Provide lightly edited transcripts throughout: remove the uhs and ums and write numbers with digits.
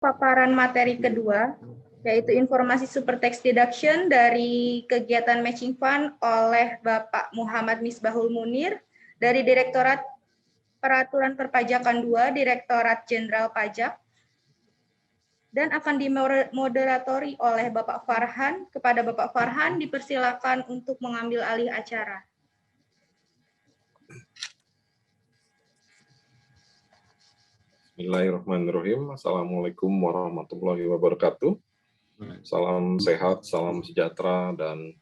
paparan materi kedua, yaitu informasi super tax deduction dari kegiatan matching fund oleh Bapak Muhammad Misbahul Munir dari Direktorat Peraturan Perpajakan 2, Direktorat Jenderal Pajak, dan akan dimoderatori oleh Bapak Farhan. Kepada Bapak Farhan dipersilakan untuk mengambil alih acara. Bismillahirrahmanirrahim. Assalamualaikum warahmatullahi wabarakatuh. Salam sehat, salam sejahtera, dan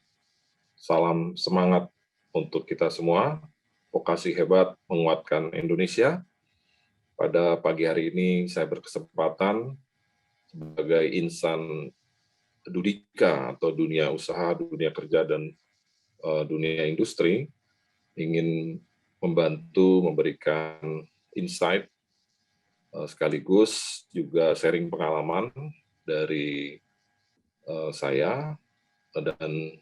salam semangat untuk kita semua. Vokasi hebat menguatkan Indonesia. Pada pagi hari ini saya berkesempatan sebagai insan Dudika atau dunia usaha, dunia kerja, dan dunia industri ingin membantu memberikan insight sekaligus juga sharing pengalaman dari saya, dan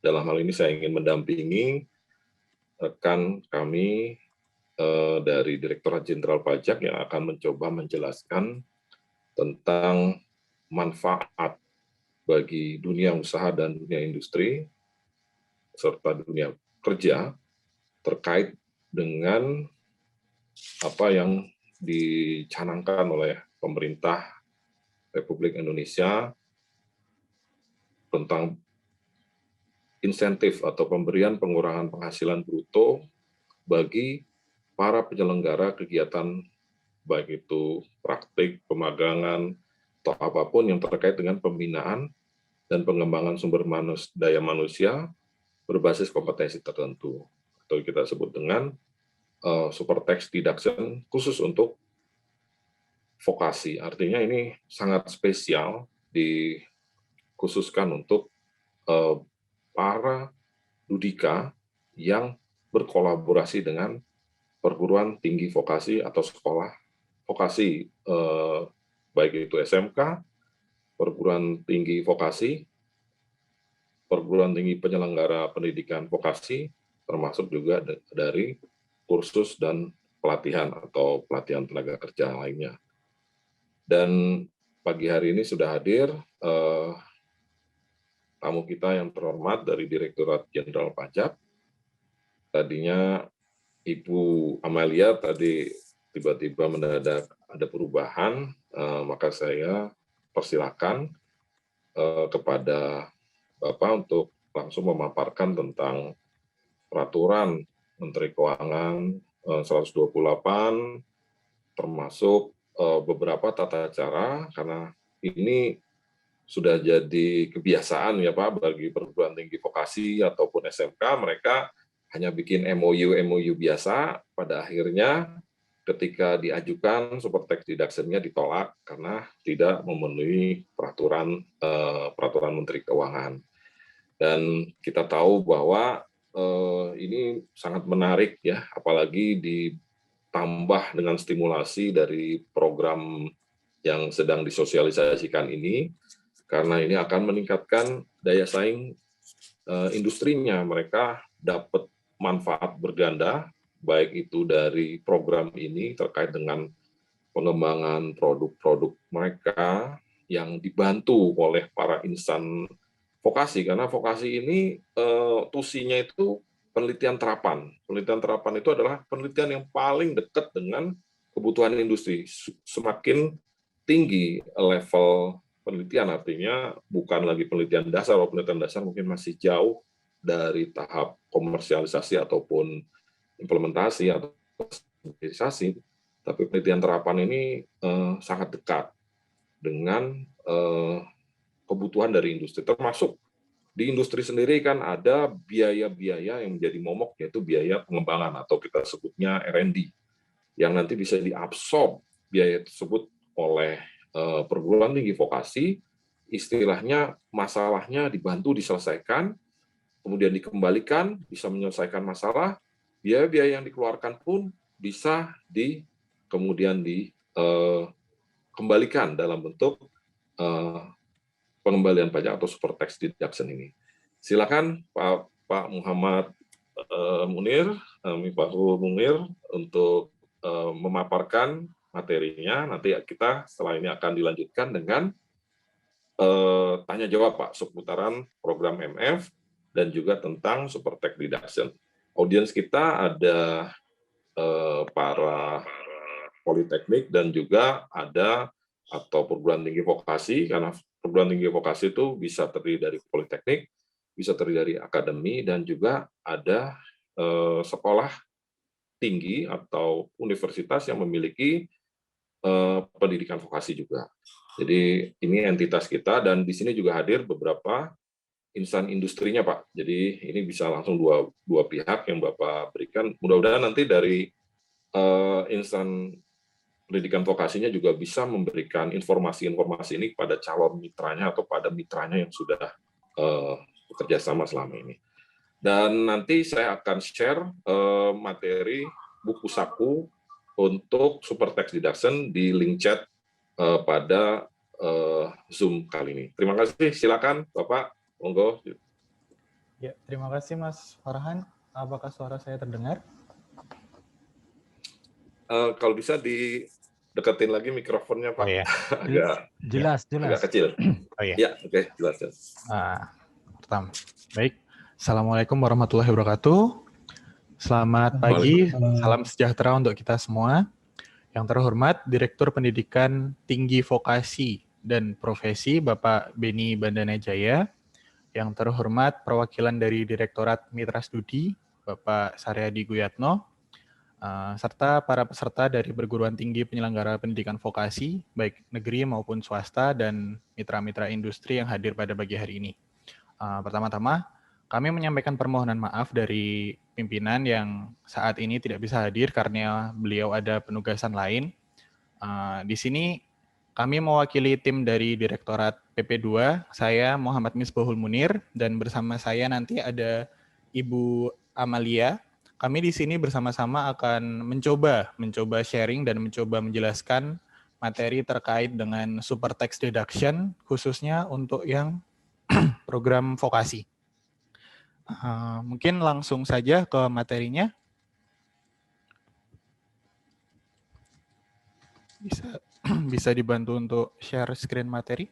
dalam hal ini saya ingin mendampingi rekan kami dari Direktorat Jenderal Pajak yang akan mencoba menjelaskan tentang manfaat bagi dunia usaha dan dunia industri serta dunia kerja terkait dengan apa yang dicanangkan oleh pemerintah Republik Indonesia tentang insentif atau pemberian pengurangan penghasilan bruto bagi para penyelenggara kegiatan baik itu praktik, pemagangan, atau apapun yang terkait dengan pembinaan dan pengembangan sumber daya manusia berbasis kompetensi tertentu, atau kita sebut dengan super tax deduction khusus untuk vokasi. Artinya ini sangat spesial dikhususkan untuk para Dudika yang berkolaborasi dengan perguruan tinggi vokasi atau sekolah vokasi, baik itu SMK, perguruan tinggi vokasi, perguruan tinggi penyelenggara pendidikan vokasi, termasuk juga dari kursus dan pelatihan atau pelatihan tenaga kerja lainnya. Dan pagi hari ini sudah hadir tamu kita yang terhormat dari Direktorat Jenderal Pajak. Tadinya Ibu Amalia tadi tiba-tiba mendadak ada perubahan, maka saya persilakan kepada Bapak untuk langsung memaparkan tentang peraturan Menteri Keuangan 128, termasuk beberapa tata cara, karena ini sudah jadi kebiasaan ya Pak bagi perguruan tinggi vokasi ataupun SMK, mereka hanya bikin MOU biasa, pada akhirnya ketika diajukan super tax deduction-nya ditolak karena tidak memenuhi peraturan Menteri Keuangan. Dan kita tahu bahwa ini sangat menarik ya, apalagi ditambah dengan stimulasi dari program yang sedang disosialisasikan ini, karena ini akan meningkatkan daya saing industrinya. Mereka dapat manfaat berganda, baik itu dari program ini terkait dengan pengembangan produk-produk mereka yang dibantu oleh para insan vokasi, karena vokasi ini tusinya itu penelitian terapan. Penelitian terapan itu adalah penelitian yang paling dekat dengan kebutuhan industri. Semakin tinggi level penelitian, artinya bukan lagi penelitian dasar, kalau penelitian dasar mungkin masih jauh dari tahap komersialisasi ataupun implementasi atau standarisasi, tapi penelitian terapan ini sangat dekat dengan kebutuhan dari industri. Termasuk di industri sendiri kan ada biaya-biaya yang menjadi momok, yaitu biaya pengembangan atau kita sebutnya R&D, yang nanti bisa diabsorb biaya tersebut oleh perguruan tinggi vokasi, istilahnya masalahnya dibantu diselesaikan, kemudian dikembalikan, bisa menyelesaikan masalah, biaya-biaya yang dikeluarkan pun bisa kemudian dikembalikan dalam bentuk pengembalian pajak atau super tax deduction ini. Silakan Pak Muhammad Munir, Misbahul Munir, untuk memaparkan materinya. Nanti kita setelah ini akan dilanjutkan dengan tanya jawab Pak, seputaran program MF dan juga tentang super tax deduction. Audiens kita ada para politeknik dan juga ada atau perguruan tinggi vokasi, karena perguruan tinggi vokasi itu bisa terdiri dari politeknik, bisa terdiri dari akademi, dan juga ada sekolah tinggi atau universitas yang memiliki pendidikan vokasi juga. Jadi ini entitas kita, dan di sini juga hadir beberapa insan industrinya Pak. Jadi ini bisa langsung dua pihak yang Bapak berikan. Mudah-mudahan nanti dari insan pendidikan vokasinya juga bisa memberikan informasi-informasi ini kepada calon mitranya atau pada mitranya yang sudah bekerja sama selama ini. Dan nanti saya akan share materi buku saku untuk super tax deduction di link chat pada Zoom kali ini. Terima kasih. Silakan Bapak, monggo. Ya, terima kasih Mas Farhan. Apakah suara saya terdengar? Kalau bisa dideketin lagi mikrofonnya Pak. Oh, ya. Jelas. Agak kecil. Oh ya. Ya, oke, jelas. Pertama. Baik. Assalamualaikum warahmatullahi wabarakatuh. Selamat pagi, salam sejahtera untuk kita semua. Yang terhormat Direktur Pendidikan Tinggi Vokasi dan Profesi Bapak Beni Bandanajaya. Yang terhormat perwakilan dari Direktorat Mitra Studi Bapak Saryadi Guyatno, serta para peserta dari perguruan tinggi penyelenggara pendidikan vokasi, baik negeri maupun swasta, dan mitra-mitra industri yang hadir pada pagi hari ini. Pertama-tama, kami menyampaikan permohonan maaf dari pimpinan yang saat ini tidak bisa hadir karena beliau ada penugasan lain. Di sini kami mewakili tim dari Direktorat PP2, saya Muhammad Misbahul Munir, dan bersama saya nanti ada Ibu Amalia. Kami di sini bersama-sama akan mencoba sharing dan mencoba menjelaskan materi terkait dengan super tax deduction, khususnya untuk yang program vokasi. Mungkin langsung saja ke materinya. Bisa dibantu untuk share screen materi.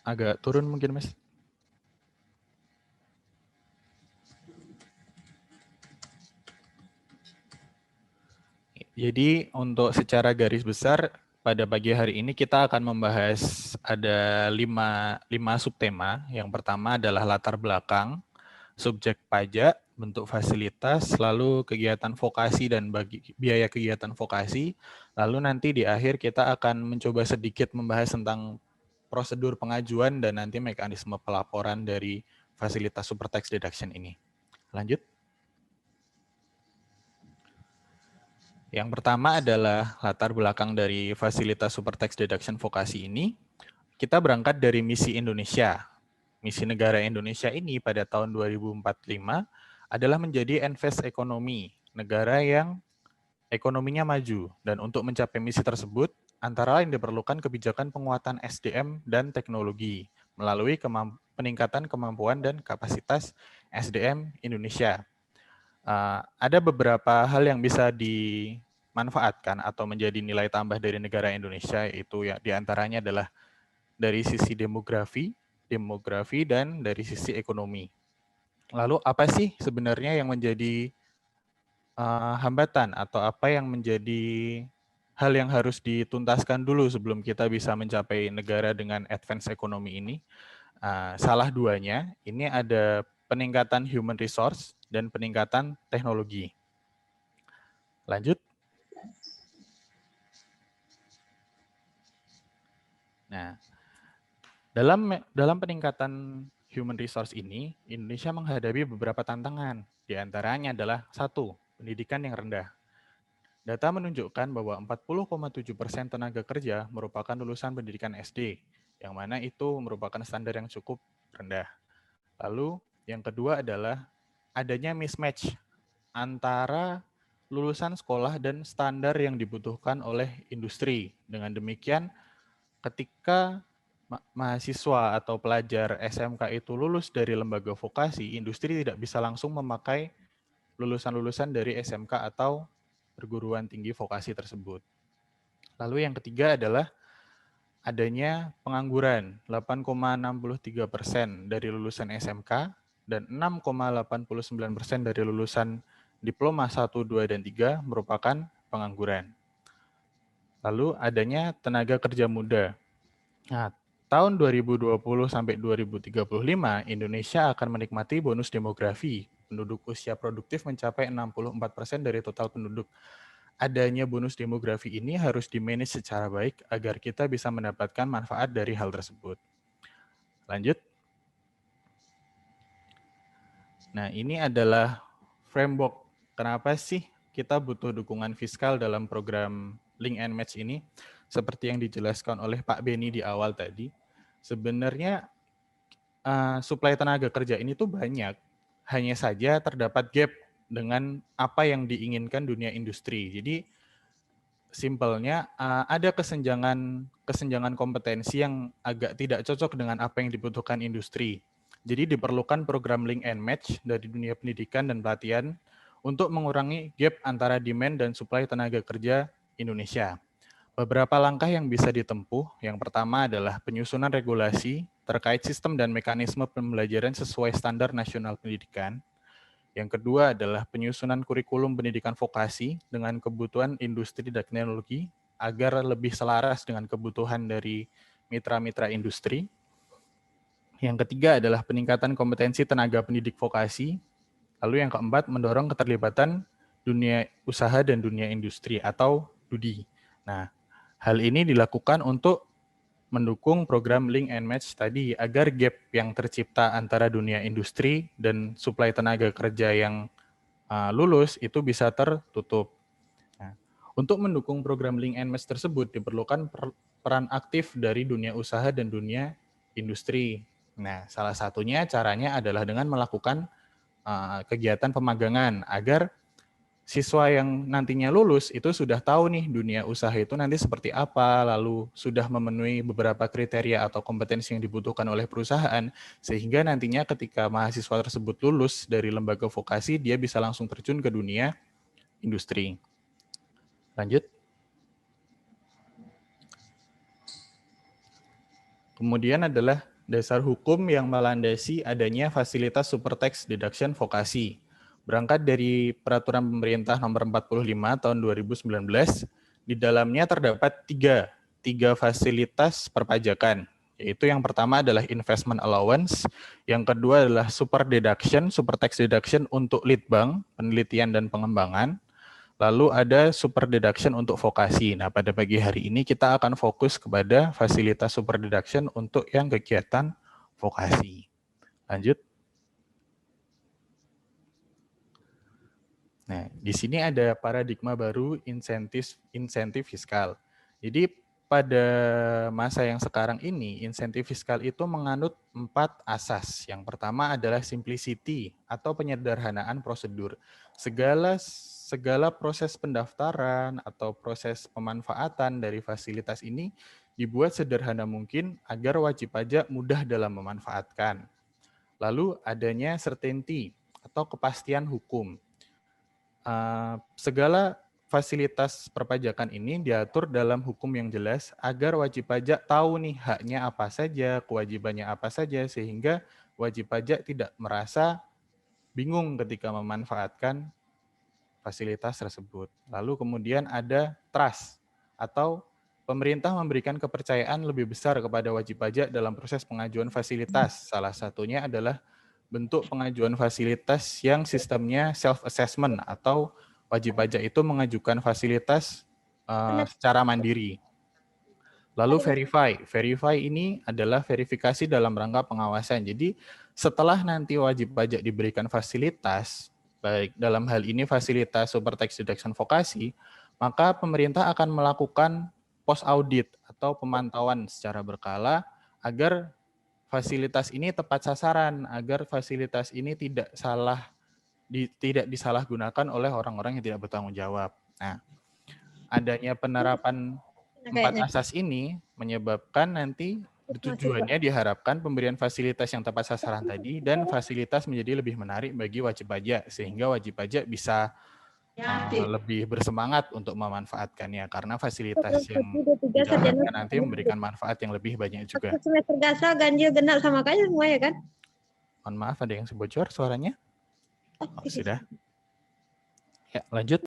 Agak turun mungkin, Mas. Jadi untuk secara garis besar pada pagi hari ini kita akan membahas ada lima subtema. Yang pertama adalah latar belakang, subjek pajak, bentuk fasilitas, lalu kegiatan vokasi dan biaya kegiatan vokasi. Lalu nanti di akhir kita akan mencoba sedikit membahas tentang prosedur pengajuan dan nanti mekanisme pelaporan dari fasilitas super tax deduction ini. Lanjut. Yang pertama adalah latar belakang dari fasilitas super tax deduction vokasi ini. Kita berangkat dari misi Indonesia. Misi negara Indonesia ini pada tahun 2045 adalah menjadi advanced economy, negara yang ekonominya maju. Dan untuk mencapai misi tersebut, antara lain diperlukan kebijakan penguatan SDM dan teknologi melalui peningkatan kemampuan dan kapasitas SDM Indonesia. Ada beberapa hal yang bisa dimanfaatkan atau menjadi nilai tambah dari negara Indonesia, yaitu ya diantaranya adalah dari sisi demografi dan dari sisi ekonomi. Lalu apa sih sebenarnya yang menjadi hambatan atau apa yang menjadi hal yang harus dituntaskan dulu sebelum kita bisa mencapai negara dengan advance ekonomi ini? Salah duanya, ini ada peningkatan human resource dan peningkatan teknologi. Lanjut. Nah, dalam peningkatan human resource ini, Indonesia menghadapi beberapa tantangan. Di antaranya adalah 1, pendidikan yang rendah. Data menunjukkan bahwa 40,7% tenaga kerja merupakan lulusan pendidikan SD, yang mana itu merupakan standar yang cukup rendah. Lalu, yang kedua adalah adanya mismatch antara lulusan sekolah dan standar yang dibutuhkan oleh industri. Dengan demikian, ketika mahasiswa atau pelajar SMK itu lulus dari lembaga vokasi, industri tidak bisa langsung memakai lulusan-lulusan dari SMK atau perguruan tinggi vokasi tersebut. Lalu yang ketiga adalah adanya pengangguran. 8,63% dari lulusan SMK dan 6,89% dari lulusan diploma 1, 2, dan 3 merupakan pengangguran. Lalu adanya tenaga kerja muda. Nah, tahun 2020 sampai 2035, Indonesia akan menikmati bonus demografi. Penduduk usia produktif mencapai 64% dari total penduduk. Adanya bonus demografi ini harus di-manage secara baik agar kita bisa mendapatkan manfaat dari hal tersebut. Lanjut. Nah, ini adalah framework. Kenapa sih kita butuh dukungan fiskal dalam program Link and Match ini? Seperti yang dijelaskan oleh Pak Beni di awal tadi, sebenarnya suplai tenaga kerja ini tuh banyak, hanya saja terdapat gap dengan apa yang diinginkan dunia industri. Jadi simpelnya ada kesenjangan kompetensi yang agak tidak cocok dengan apa yang dibutuhkan industri. Jadi diperlukan program Link and Match dari dunia pendidikan dan pelatihan untuk mengurangi gap antara demand dan supply tenaga kerja Indonesia. Beberapa langkah yang bisa ditempuh, yang pertama adalah penyusunan regulasi terkait sistem dan mekanisme pembelajaran sesuai standar nasional pendidikan. Yang kedua adalah penyusunan kurikulum pendidikan vokasi dengan kebutuhan industri dan teknologi agar lebih selaras dengan kebutuhan dari mitra-mitra industri. Yang ketiga adalah peningkatan kompetensi tenaga pendidik vokasi. Lalu yang keempat, mendorong keterlibatan dunia usaha dan dunia industri atau DUDI. Nah, hal ini dilakukan untuk mendukung program Link and Match tadi agar gap yang tercipta antara dunia industri dan suplai tenaga kerja yang lulus itu bisa tertutup. Nah, untuk mendukung program Link and Match tersebut diperlukan peran aktif dari dunia usaha dan dunia industri. Nah, salah satunya caranya adalah dengan melakukan kegiatan pemagangan agar siswa yang nantinya lulus itu sudah tahu nih dunia usaha itu nanti seperti apa, lalu sudah memenuhi beberapa kriteria atau kompetensi yang dibutuhkan oleh perusahaan, sehingga nantinya ketika mahasiswa tersebut lulus dari lembaga vokasi, dia bisa langsung terjun ke dunia industri. Lanjut. Kemudian adalah dasar hukum yang melandasi adanya fasilitas super tax deduction vokasi. Berangkat dari Peraturan Pemerintah Nomor 45 Tahun 2019, di dalamnya terdapat tiga fasilitas perpajakan, yaitu yang pertama adalah investment allowance, yang kedua adalah super tax deduction untuk litbang, penelitian dan pengembangan, lalu ada super deduction untuk vokasi. Nah, pada pagi hari ini kita akan fokus kepada fasilitas super deduction untuk yang kegiatan vokasi. Lanjut. Nah, di sini ada paradigma baru insentif fiskal. Jadi pada masa yang sekarang ini, insentif fiskal itu menganut 4 asas. Yang pertama adalah simplicity atau penyederhanaan prosedur. Segala proses pendaftaran atau proses pemanfaatan dari fasilitas ini dibuat sederhana mungkin agar wajib pajak mudah dalam memanfaatkan. Lalu adanya certainty atau kepastian hukum. Segala fasilitas perpajakan ini diatur dalam hukum yang jelas agar wajib pajak tahu nih haknya apa saja, kewajibannya apa saja, sehingga wajib pajak tidak merasa bingung ketika memanfaatkan fasilitas tersebut. Lalu kemudian ada trust atau pemerintah memberikan kepercayaan lebih besar kepada wajib pajak dalam proses pengajuan fasilitas. Salah satunya adalah bentuk pengajuan fasilitas yang sistemnya self-assessment atau wajib pajak itu mengajukan fasilitas secara mandiri. Lalu verify ini adalah verifikasi dalam rangka pengawasan. Jadi setelah nanti wajib pajak diberikan fasilitas, baik dalam hal ini fasilitas super tax deduction vokasi, maka pemerintah akan melakukan post audit atau pemantauan secara berkala agar fasilitas ini tepat sasaran, agar fasilitas ini tidak salah tidak disalahgunakan oleh orang-orang yang tidak bertanggung jawab. Nah, adanya penerapan 4 asas ini menyebabkan nanti tujuannya diharapkan pemberian fasilitas yang tepat sasaran tadi dan fasilitas menjadi lebih menarik bagi wajib pajak, sehingga wajib pajak bisa lebih bersemangat untuk memanfaatkannya karena fasilitas yang didapatkan nanti memberikan manfaat yang lebih banyak juga. Semester dasar ganjil genap sama kayak semua ya kan? Mohon maaf, ada yang bocor suaranya? Oh, sudah. Ya, lanjut.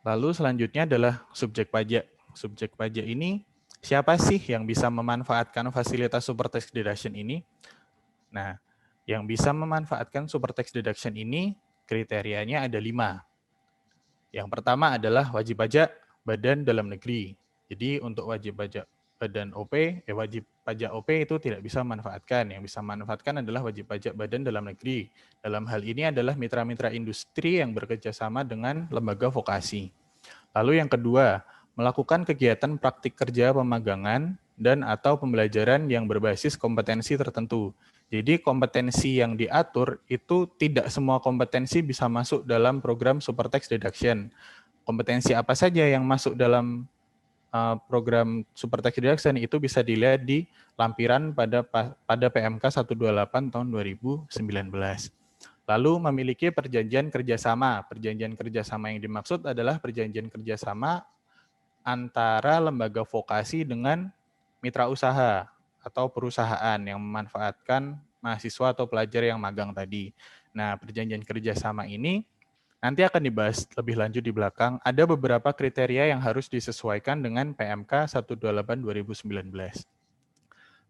Lalu selanjutnya adalah subjek pajak. Subjek pajak ini siapa sih yang bisa memanfaatkan fasilitas super tax deduction ini? Nah, yang bisa memanfaatkan super tax deduction ini kriterianya ada 5. Yang pertama adalah wajib pajak badan dalam negeri. Jadi untuk wajib pajak badan OP, wajib pajak OP itu tidak bisa memanfaatkan. Yang bisa memanfaatkan adalah wajib pajak badan dalam negeri. Dalam hal ini adalah mitra-mitra industri yang bekerjasama dengan lembaga vokasi. Lalu yang kedua, melakukan kegiatan praktik kerja pemagangan dan atau pembelajaran yang berbasis kompetensi tertentu. Jadi kompetensi yang diatur itu tidak semua kompetensi bisa masuk dalam program super tax deduction. Kompetensi apa saja yang masuk dalam program super tax deduction itu bisa dilihat di lampiran pada PMK 128 tahun 2019. Lalu memiliki perjanjian kerjasama. Perjanjian kerjasama yang dimaksud adalah perjanjian kerjasama antara lembaga vokasi dengan mitra usaha atau perusahaan yang memanfaatkan mahasiswa atau pelajar yang magang tadi. Nah, perjanjian kerjasama ini nanti akan dibahas lebih lanjut di belakang. Ada beberapa kriteria yang harus disesuaikan dengan PMK 128/2019.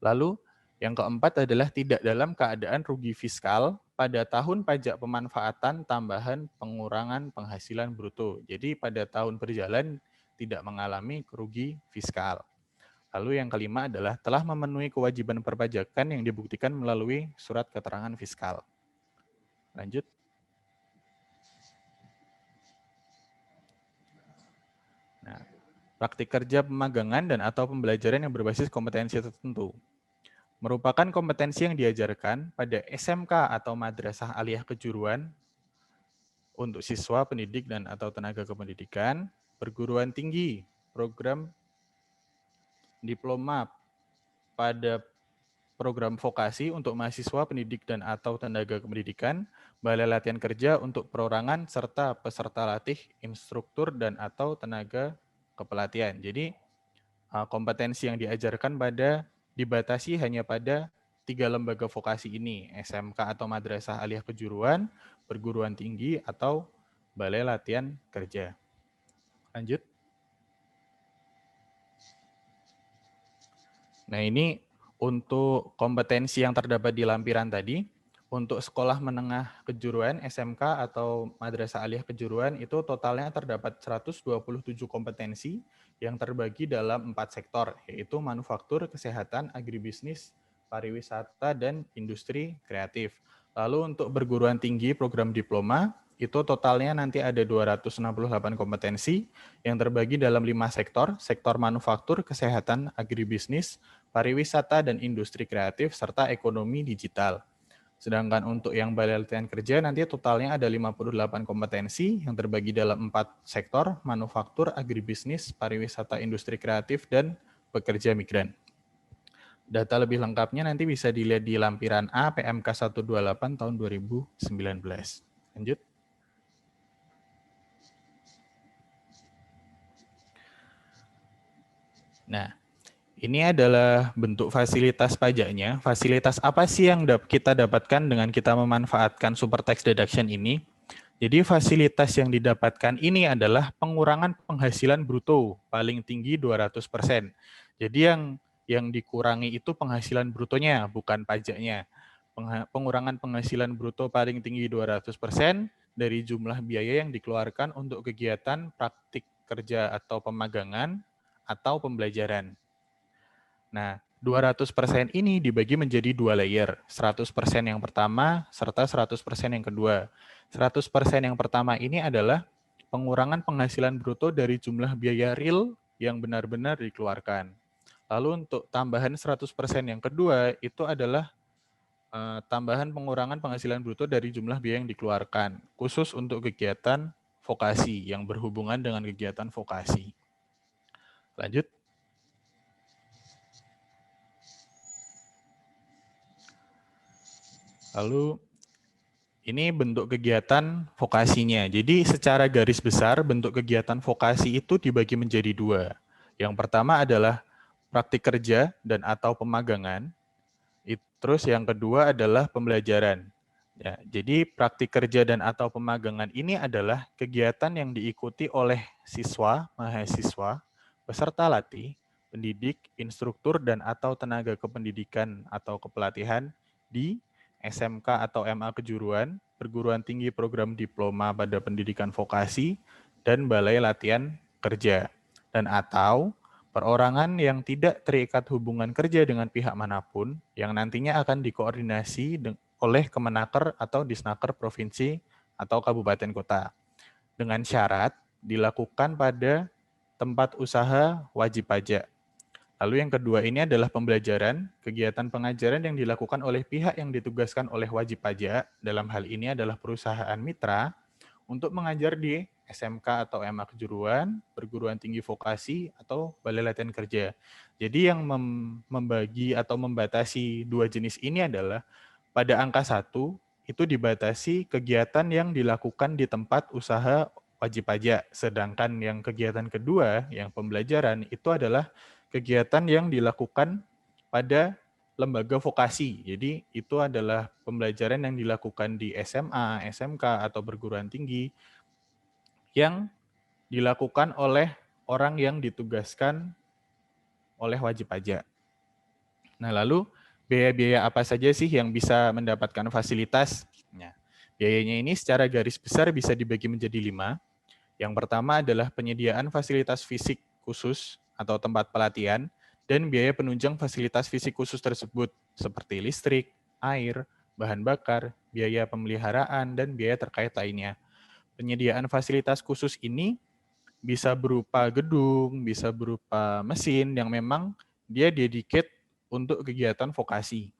Lalu, yang keempat adalah tidak dalam keadaan rugi fiskal pada tahun pajak pemanfaatan tambahan pengurangan penghasilan bruto. Jadi pada tahun berjalan tidak mengalami rugi fiskal. Lalu yang kelima adalah telah memenuhi kewajiban perpajakan yang dibuktikan melalui surat keterangan fiskal. Lanjut. Nah, praktik kerja pemagangan dan atau pembelajaran yang berbasis kompetensi tertentu merupakan kompetensi yang diajarkan pada SMK atau madrasah aliyah kejuruan untuk siswa pendidik dan atau tenaga kependidikan, perguruan tinggi, program diploma pada program vokasi untuk mahasiswa pendidik dan atau tenaga kependidikan, balai latihan kerja untuk perorangan, serta peserta latih, instruktur dan atau tenaga kepelatihan. Jadi kompetensi yang diajarkan dibatasi hanya pada 3 lembaga vokasi ini, SMK atau madrasah aliyah kejuruan, perguruan tinggi, atau balai latihan kerja. Lanjut. Nah, ini untuk kompetensi yang terdapat di lampiran tadi, untuk sekolah menengah kejuruan SMK atau madrasah aliyah kejuruan itu totalnya terdapat 127 kompetensi yang terbagi dalam 4 sektor, yaitu manufaktur, kesehatan, agribisnis, pariwisata, dan industri kreatif. Lalu untuk perguruan tinggi program diploma, itu totalnya nanti ada 268 kompetensi yang terbagi dalam 5 sektor, sektor manufaktur, kesehatan, agribisnis, pariwisata dan industri kreatif, serta ekonomi digital. Sedangkan untuk yang balai latihan kerja nanti totalnya ada 58 kompetensi yang terbagi dalam 4 sektor, manufaktur, agribisnis, pariwisata, industri kreatif, dan pekerja migran. Data lebih lengkapnya nanti bisa dilihat di lampiran A PMK 128 tahun 2019. Lanjut. Nah, ini adalah bentuk fasilitas pajaknya. Fasilitas apa sih yang kita dapatkan dengan kita memanfaatkan super tax deduction ini? Jadi fasilitas yang didapatkan ini adalah pengurangan penghasilan bruto paling tinggi 200%. Jadi yang dikurangi itu penghasilan brutonya, bukan pajaknya. Pengurangan penghasilan bruto paling tinggi 200% dari jumlah biaya yang dikeluarkan untuk kegiatan praktik kerja atau pemagangan atau pembelajaran. Nah, 200% ini dibagi menjadi 2 layer, 100% yang pertama serta 100% yang kedua. 100% yang pertama ini adalah pengurangan penghasilan bruto dari jumlah biaya real yang benar-benar dikeluarkan. Lalu untuk tambahan 100% yang kedua itu adalah tambahan pengurangan penghasilan bruto dari jumlah biaya yang dikeluarkan, khusus untuk kegiatan vokasi yang berhubungan dengan kegiatan vokasi. Lanjut. Lalu ini bentuk kegiatan vokasinya. Jadi secara garis besar bentuk kegiatan vokasi itu dibagi menjadi dua. Yang pertama adalah praktik kerja dan atau pemagangan. Terus yang kedua adalah pembelajaran. Ya, jadi praktik kerja dan atau pemagangan ini adalah kegiatan yang diikuti oleh siswa, mahasiswa, peserta latih, pendidik, instruktur, dan atau tenaga kependidikan atau kepelatihan di SMK atau MA kejuruan, perguruan tinggi program diploma pada pendidikan vokasi, dan balai latihan kerja. Dan atau perorangan yang tidak terikat hubungan kerja dengan pihak manapun yang nantinya akan dikoordinasi oleh Kemenaker atau Disnaker provinsi atau kabupaten kota. Dengan syarat dilakukan pada tempat usaha wajib pajak. Lalu yang kedua ini adalah pembelajaran, kegiatan pengajaran yang dilakukan oleh pihak yang ditugaskan oleh wajib pajak, dalam hal ini adalah perusahaan mitra, untuk mengajar di SMK atau MA kejuruan, perguruan tinggi vokasi, atau balai latihan kerja. Jadi yang membagi atau membatasi dua jenis ini adalah pada angka 1 itu dibatasi kegiatan yang dilakukan di tempat usaha wajib pajak, sedangkan yang kegiatan kedua, yang pembelajaran, itu adalah kegiatan yang dilakukan pada lembaga vokasi. Jadi itu adalah pembelajaran yang dilakukan di SMA, SMK, atau perguruan tinggi yang dilakukan oleh orang yang ditugaskan oleh wajib pajak. Nah, lalu biaya-biaya apa saja sih yang bisa mendapatkan fasilitas? Nah, biayanya ini secara garis besar bisa dibagi menjadi 5. Yang pertama adalah penyediaan fasilitas fisik khusus atau tempat pelatihan dan biaya penunjang fasilitas fisik khusus tersebut seperti listrik, air, bahan bakar, biaya pemeliharaan, dan biaya terkait lainnya. Penyediaan fasilitas khusus ini bisa berupa gedung, bisa berupa mesin yang memang dia dedicate untuk kegiatan vokasi.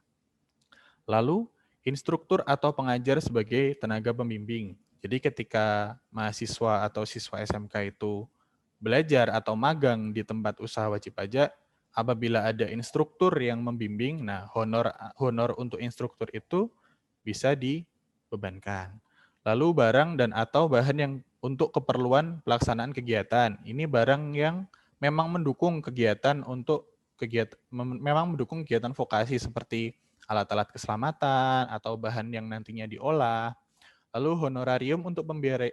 Lalu, instruktur atau pengajar sebagai tenaga pembimbing. Jadi ketika mahasiswa atau siswa SMK itu belajar atau magang di tempat usaha wajib pajak, apabila ada instruktur yang membimbing, nah honor untuk instruktur itu bisa dibebankan. Lalu barang dan atau bahan yang untuk keperluan pelaksanaan kegiatan. Ini barang yang memang mendukung kegiatan memang mendukung kegiatan vokasi seperti alat-alat keselamatan atau bahan yang nantinya diolah. Lalu honorarium untuk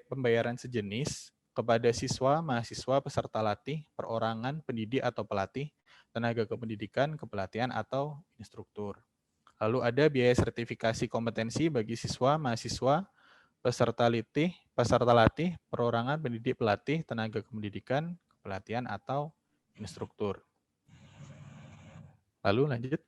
pembayaran sejenis kepada siswa, mahasiswa, peserta latih, perorangan, pendidik atau pelatih, tenaga kependidikan, kepelatihan atau instruktur. Lalu ada biaya sertifikasi kompetensi bagi siswa, mahasiswa, peserta latih, perorangan, pendidik, pelatih, tenaga kependidikan, kepelatihan atau instruktur. Lalu lanjut.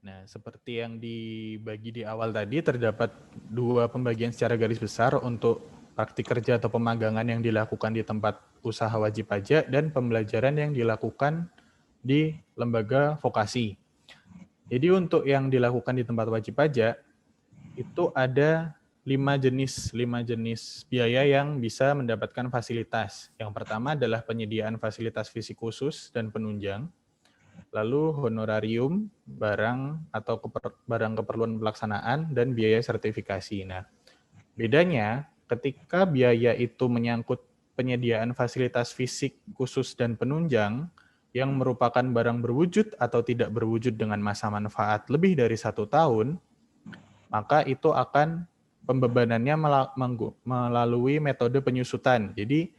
Nah, seperti yang dibagi di awal tadi, terdapat 2 pembagian secara garis besar untuk praktik kerja atau pemagangan yang dilakukan di tempat usaha wajib pajak dan pembelajaran yang dilakukan di lembaga vokasi. Jadi untuk yang dilakukan di tempat wajib pajak, itu ada 5 jenis biaya yang bisa mendapatkan fasilitas. Yang pertama adalah penyediaan fasilitas fisik khusus dan penunjang. Lalu honorarium, barang atau barang keperluan pelaksanaan, dan biaya sertifikasi. Nah, bedanya ketika biaya itu menyangkut penyediaan fasilitas fisik khusus dan penunjang yang merupakan barang berwujud atau tidak berwujud dengan masa manfaat lebih dari 1 tahun, maka itu akan pembebanannya melalui metode penyusutan. Jadi,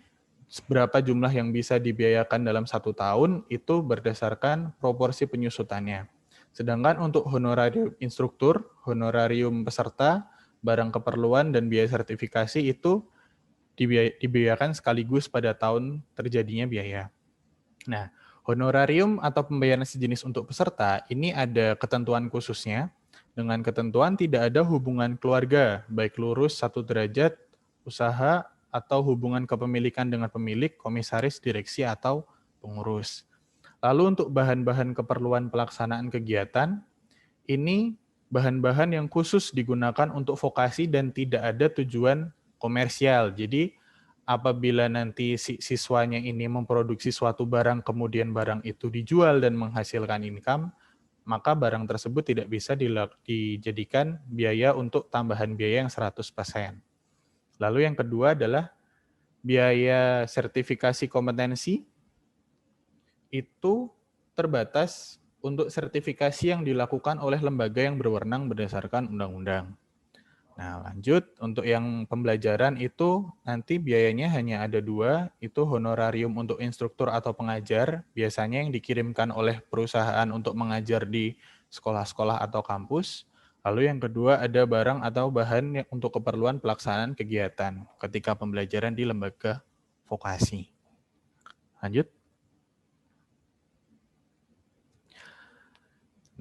berapa jumlah yang bisa dibiayakan dalam 1 tahun itu berdasarkan proporsi penyusutannya. Sedangkan untuk honorarium instruktur, honorarium peserta, barang keperluan, dan biaya sertifikasi itu dibiayakan sekaligus pada tahun terjadinya biaya. Nah, honorarium atau pembayaran sejenis untuk peserta ini ada ketentuan khususnya. Dengan ketentuan tidak ada hubungan keluarga, baik lurus 1 derajat, usaha, atau hubungan kepemilikan dengan pemilik, komisaris, direksi, atau pengurus. Lalu untuk bahan-bahan keperluan pelaksanaan kegiatan, ini bahan-bahan yang khusus digunakan untuk vokasi dan tidak ada tujuan komersial. Jadi apabila nanti siswanya ini memproduksi suatu barang, kemudian barang itu dijual dan menghasilkan income, maka barang tersebut tidak bisa dijadikan biaya untuk tambahan biaya yang 100%. Lalu yang kedua adalah biaya sertifikasi kompetensi, itu terbatas untuk sertifikasi yang dilakukan oleh lembaga yang berwenang berdasarkan undang-undang. Nah, lanjut untuk yang pembelajaran itu nanti biayanya hanya ada 2, itu honorarium untuk instruktur atau pengajar, biasanya yang dikirimkan oleh perusahaan untuk mengajar di sekolah-sekolah atau kampus. Lalu yang kedua ada barang atau bahan untuk keperluan pelaksanaan kegiatan ketika pembelajaran di lembaga vokasi. Lanjut.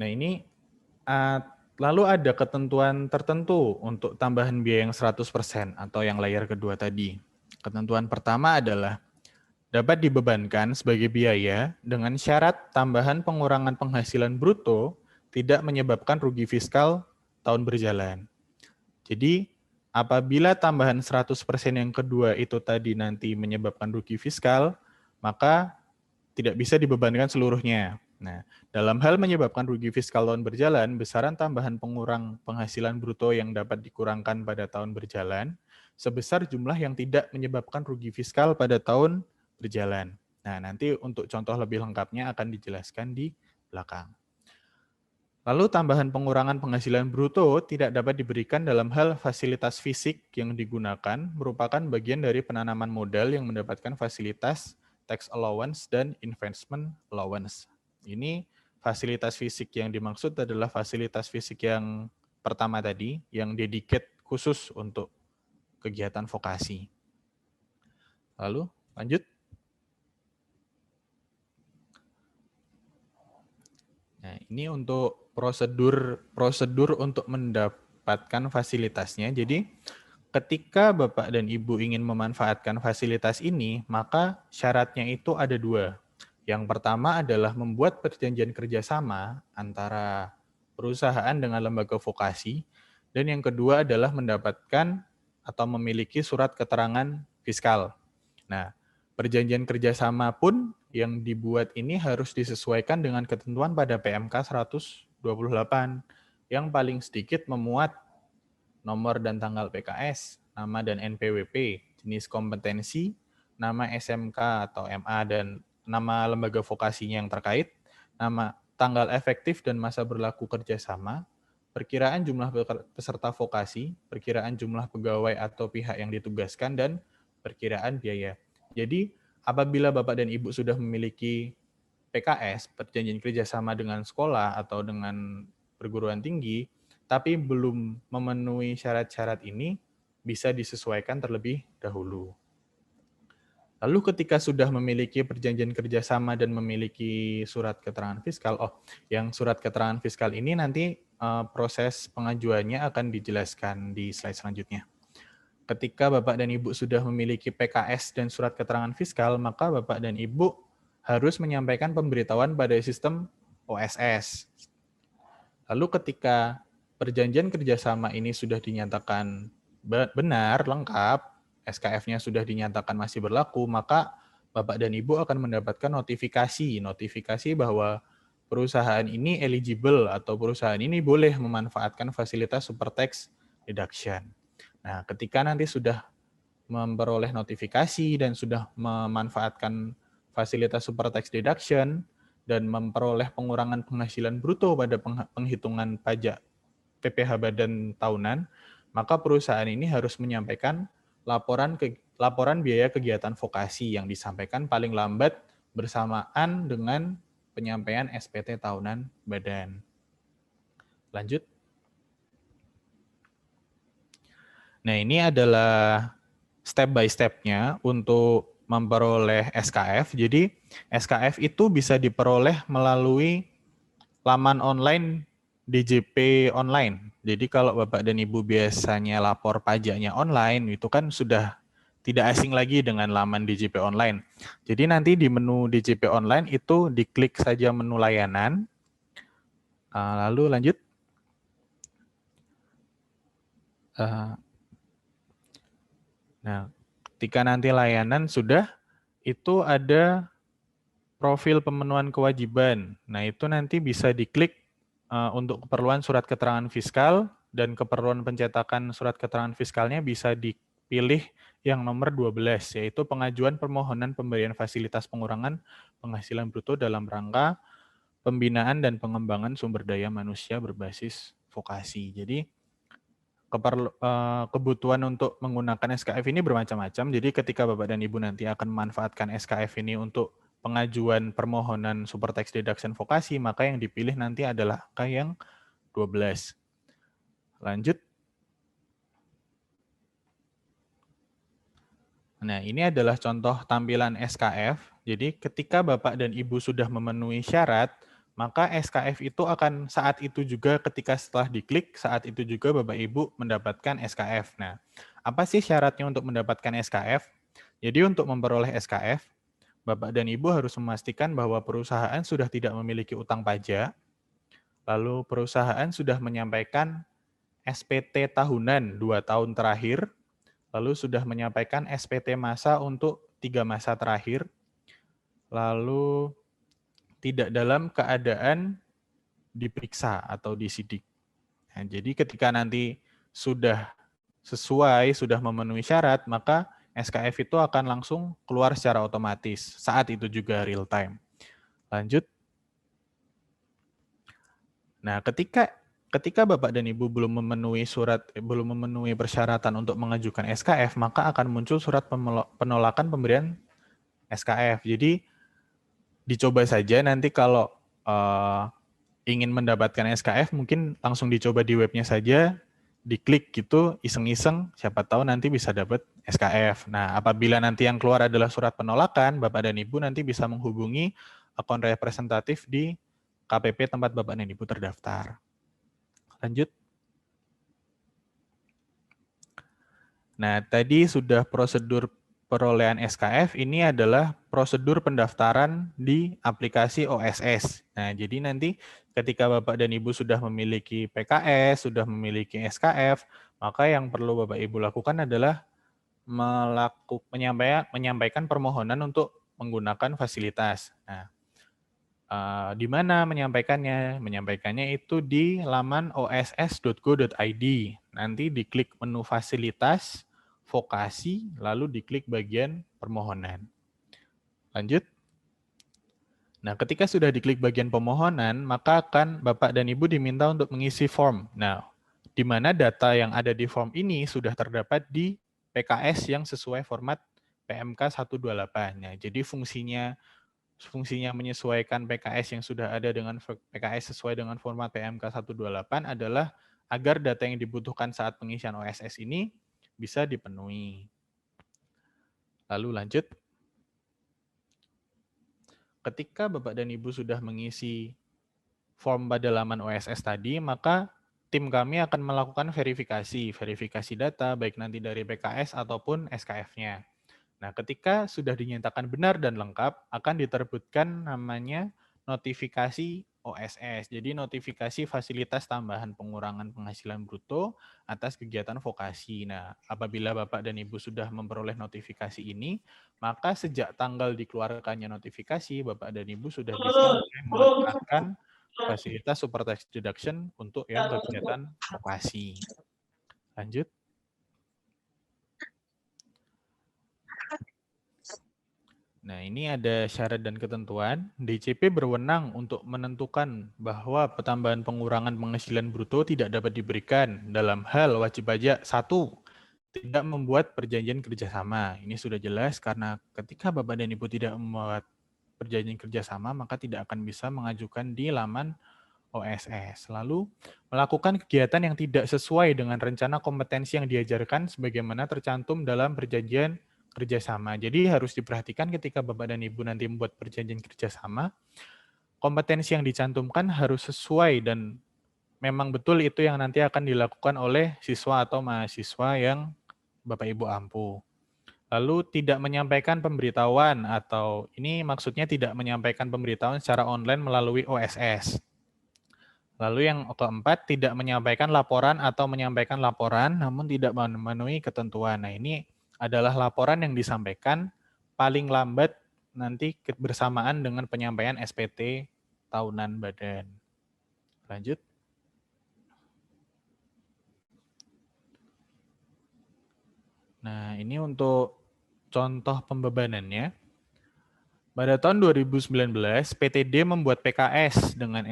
Nah, ini lalu ada ketentuan tertentu untuk tambahan biaya yang 100% atau yang layer kedua tadi. Ketentuan pertama adalah dapat dibebankan sebagai biaya dengan syarat tambahan pengurangan penghasilan bruto tidak menyebabkan rugi fiskal tahun berjalan. Jadi, apabila tambahan 100% yang kedua itu tadi nanti menyebabkan rugi fiskal, maka tidak bisa dibebankan seluruhnya. Nah, dalam hal menyebabkan rugi fiskal tahun berjalan, besaran tambahan pengurang penghasilan bruto yang dapat dikurangkan pada tahun berjalan sebesar jumlah yang tidak menyebabkan rugi fiskal pada tahun berjalan. Nah, nanti untuk contoh lebih lengkapnya akan dijelaskan di belakang. Lalu tambahan pengurangan penghasilan bruto tidak dapat diberikan dalam hal fasilitas fisik yang digunakan merupakan bagian dari penanaman modal yang mendapatkan fasilitas tax allowance dan investment allowance. Ini fasilitas fisik yang dimaksud adalah fasilitas fisik yang pertama tadi, yang dedicate khusus untuk kegiatan vokasi. Lalu, lanjut. Nah, ini untuk prosedur untuk mendapatkan fasilitasnya. Jadi, ketika Bapak dan Ibu ingin memanfaatkan fasilitas ini, maka syaratnya itu ada 2. Yang pertama adalah membuat perjanjian kerjasama antara perusahaan dengan lembaga vokasi, dan yang kedua adalah mendapatkan atau memiliki surat keterangan fiskal. Nah, perjanjian kerjasama pun yang dibuat ini harus disesuaikan dengan ketentuan pada PMK 128 yang paling sedikit memuat nomor dan tanggal PKS, nama dan NPWP, jenis kompetensi, nama SMK atau MA dan nama lembaga vokasinya yang terkait, nama, tanggal efektif dan masa berlaku kerjasama, perkiraan jumlah peserta vokasi, perkiraan jumlah pegawai atau pihak yang ditugaskan, dan perkiraan biaya. Jadi, apabila Bapak dan Ibu sudah memiliki PKS, perjanjian kerjasama dengan sekolah atau dengan perguruan tinggi, tapi belum memenuhi syarat-syarat ini, bisa disesuaikan terlebih dahulu. Lalu ketika sudah memiliki perjanjian kerjasama dan memiliki surat keterangan fiskal, yang surat keterangan fiskal ini nanti proses pengajuannya akan dijelaskan di slide selanjutnya. Ketika Bapak dan Ibu sudah memiliki PKS dan surat keterangan fiskal, maka Bapak dan Ibu harus menyampaikan pemberitahuan pada sistem OSS. Lalu ketika perjanjian kerjasama ini sudah dinyatakan benar, lengkap, SKF-nya sudah dinyatakan masih berlaku, maka Bapak dan Ibu akan mendapatkan notifikasi bahwa perusahaan ini eligible atau perusahaan ini boleh memanfaatkan fasilitas super tax deduction. Nah, ketika nanti sudah memperoleh notifikasi dan sudah memanfaatkan fasilitas super tax deduction dan memperoleh pengurangan penghasilan bruto pada penghitungan pajak PPh badan tahunan, maka perusahaan ini harus menyampaikan laporan biaya kegiatan vokasi yang disampaikan paling lambat bersamaan dengan penyampaian SPT tahunan badan. Lanjut. Nah, ini adalah step by step-nya untuk memperoleh SKF. Jadi, SKF itu bisa diperoleh melalui laman online DJP online. Jadi, kalau Bapak dan Ibu biasanya lapor pajaknya online, itu kan sudah tidak asing lagi dengan laman DJP Online. Jadi nanti di menu DJP Online itu diklik saja menu layanan, lalu lanjut. Nah, ketika nanti layanan sudah, itu ada profil pemenuhan kewajiban. Nah, itu nanti bisa diklik untuk keperluan surat keterangan fiskal dan keperluan pencetakan surat keterangan fiskalnya bisa dipilih yang nomor 12, yaitu pengajuan permohonan pemberian fasilitas pengurangan penghasilan bruto dalam rangka pembinaan dan pengembangan sumber daya manusia berbasis vokasi. Jadi, kebutuhan untuk menggunakan SKF ini bermacam-macam. Jadi ketika Bapak dan Ibu nanti akan memanfaatkan SKF ini untuk pengajuan permohonan super tax deduction vokasi, maka yang dipilih nanti adalah angka yang 12. Lanjut. Nah, ini adalah contoh tampilan SKF. Jadi ketika Bapak dan Ibu sudah memenuhi syarat, maka SKF itu akan saat itu juga ketika setelah diklik, saat itu juga Bapak Ibu mendapatkan SKF. Nah, apa sih syaratnya untuk mendapatkan SKF? Jadi untuk memperoleh SKF, Bapak dan Ibu harus memastikan bahwa perusahaan sudah tidak memiliki utang pajak, lalu perusahaan sudah menyampaikan SPT tahunan 2 tahun terakhir, lalu sudah menyampaikan SPT masa untuk 3 masa terakhir, lalu tidak dalam keadaan diperiksa atau disidik. Nah, jadi ketika nanti sudah sesuai, sudah memenuhi syarat, maka SKF itu akan langsung keluar secara otomatis. Saat itu juga real time. Lanjut. Nah, ketika Bapak dan Ibu belum memenuhi persyaratan untuk mengajukan SKF, maka akan muncul surat penolakan pemberian SKF. Jadi dicoba saja nanti kalau ingin mendapatkan SKF mungkin langsung dicoba di webnya saja, diklik gitu iseng-iseng, siapa tahu nanti bisa dapat SKF. Nah, apabila nanti yang keluar adalah surat penolakan, Bapak dan Ibu nanti bisa menghubungi akun representatif di KPP tempat Bapak dan Ibu terdaftar. Lanjut. Nah, tadi sudah prosedur perolehan SKF, ini adalah prosedur pendaftaran di aplikasi OSS. Nah, jadi nanti ketika Bapak dan Ibu sudah memiliki PKS, sudah memiliki SKF, maka yang perlu Bapak Ibu lakukan adalah menyampaikan permohonan untuk menggunakan fasilitas. Nah, di mana menyampaikannya? Menyampaikannya itu di laman oss.go.id. Nanti diklik menu fasilitas, vokasi, lalu diklik bagian permohonan. Lanjut. Nah, ketika sudah diklik bagian permohonan, maka akan Bapak dan Ibu diminta untuk mengisi form. Nah, di mana data yang ada di form ini sudah terdapat di PKS yang sesuai format PMK 128. Nah, jadi fungsinya menyesuaikan PKS yang sudah ada dengan PKS sesuai dengan format PMK 128 adalah agar data yang dibutuhkan saat pengisian OSS ini bisa dipenuhi. Lalu lanjut. Ketika Bapak dan Ibu sudah mengisi form pada laman OSS tadi, maka tim kami akan melakukan verifikasi data, baik nanti dari PKS ataupun SKF-nya. Nah, ketika sudah dinyatakan benar dan lengkap, akan diterbitkan namanya notifikasi OSS. Jadi notifikasi fasilitas tambahan pengurangan penghasilan bruto atas kegiatan vokasi. Nah, apabila Bapak dan Ibu sudah memperoleh notifikasi ini, maka sejak tanggal dikeluarkannya notifikasi, Bapak dan Ibu sudah bisa memanfaatkan fasilitas super tax deduction untuk yang kegiatan vokasi. Lanjut. Nah, ini ada syarat dan ketentuan. DJP berwenang untuk menentukan bahwa pertambahan pengurangan penghasilan bruto tidak dapat diberikan dalam hal wajib pajak 1. Tidak membuat perjanjian kerjasama. Ini sudah jelas karena ketika Bapak dan Ibu tidak membuat perjanjian kerjasama, maka tidak akan bisa mengajukan di laman OSS. Lalu, melakukan kegiatan yang tidak sesuai dengan rencana kompetensi yang diajarkan sebagaimana tercantum dalam perjanjian kerjasama. Jadi harus diperhatikan ketika Bapak dan Ibu nanti membuat perjanjian kerjasama, kompetensi yang dicantumkan harus sesuai dan memang betul itu yang nanti akan dilakukan oleh siswa atau mahasiswa yang Bapak Ibu ampu. Lalu tidak menyampaikan pemberitahuan, atau ini maksudnya tidak menyampaikan pemberitahuan secara online melalui OSS. Lalu yang keempat, tidak menyampaikan laporan atau menyampaikan laporan namun tidak memenuhi ketentuan. Nah, ini adalah laporan yang disampaikan paling lambat nanti bersamaan dengan penyampaian SPT tahunan badan. Lanjut. Nah, ini untuk contoh pembebanannya. Pada tahun 2019, PTD membuat PKS dengan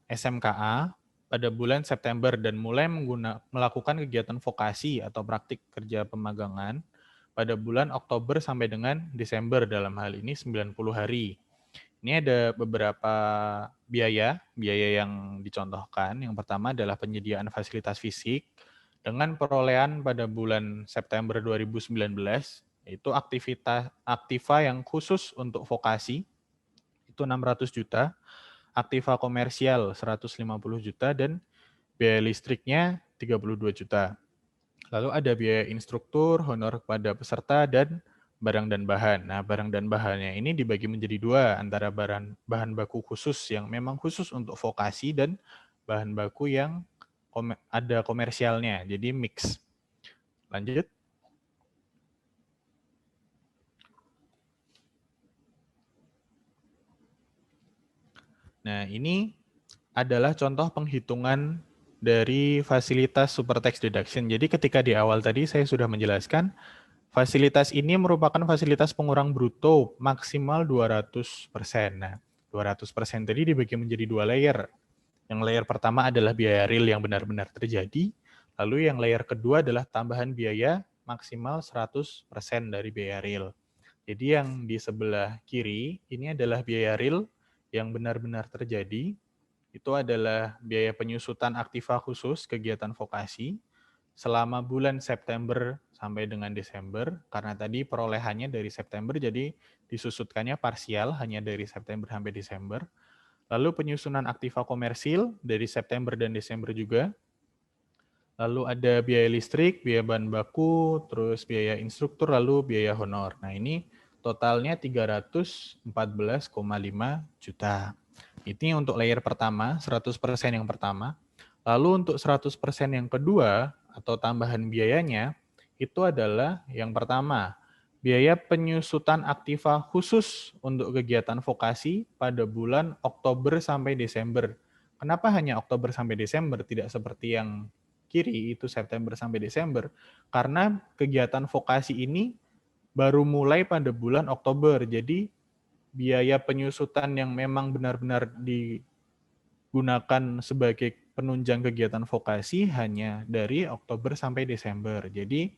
SMKA pada bulan September dan mulai melakukan kegiatan vokasi atau praktik kerja pemagangan pada bulan Oktober sampai dengan Desember, dalam hal ini 90 hari. Ini ada beberapa biaya yang dicontohkan. Yang pertama adalah penyediaan fasilitas fisik dengan perolehan pada bulan September 2019, yaitu aktiva yang khusus untuk vokasi, itu 600 juta, aktiva komersial 150 juta, dan biaya listriknya 32 juta. Lalu ada biaya instruktur, honor kepada peserta, dan barang dan bahan. Nah, barang dan bahannya ini dibagi menjadi dua, antara bahan baku khusus yang memang khusus untuk vokasi dan bahan baku yang ada komersialnya, jadi mix. Lanjut. Nah, ini adalah contoh penghitungan dari fasilitas super tax deduction. Jadi ketika di awal tadi saya sudah menjelaskan, fasilitas ini merupakan fasilitas pengurang bruto maksimal 200%. Nah, 200% tadi dibagi menjadi dua layer. Yang layer pertama adalah biaya real yang benar-benar terjadi, lalu yang layer kedua adalah tambahan biaya maksimal 100% dari biaya real. Jadi yang di sebelah kiri ini adalah biaya real yang benar-benar terjadi. Itu adalah biaya penyusutan aktiva khusus kegiatan vokasi selama bulan September sampai dengan Desember, karena tadi perolehannya dari September, jadi disusutkannya parsial hanya dari September sampai Desember. Lalu penyusunan aktiva komersil dari September dan Desember juga. Lalu ada biaya listrik, biaya bahan baku, terus biaya instruktur, lalu biaya honor. Nah, ini totalnya 314,5 juta. Ini untuk layer pertama, 100% yang pertama. Lalu untuk 100% yang kedua, atau tambahan biayanya, itu adalah yang pertama, biaya penyusutan aktiva khusus untuk kegiatan vokasi pada bulan Oktober sampai Desember. Kenapa hanya Oktober sampai Desember, tidak seperti yang kiri, itu September sampai Desember? Karena kegiatan vokasi ini baru mulai pada bulan Oktober, jadi biaya penyusutan yang memang benar-benar digunakan sebagai penunjang kegiatan vokasi hanya dari Oktober sampai Desember. Jadi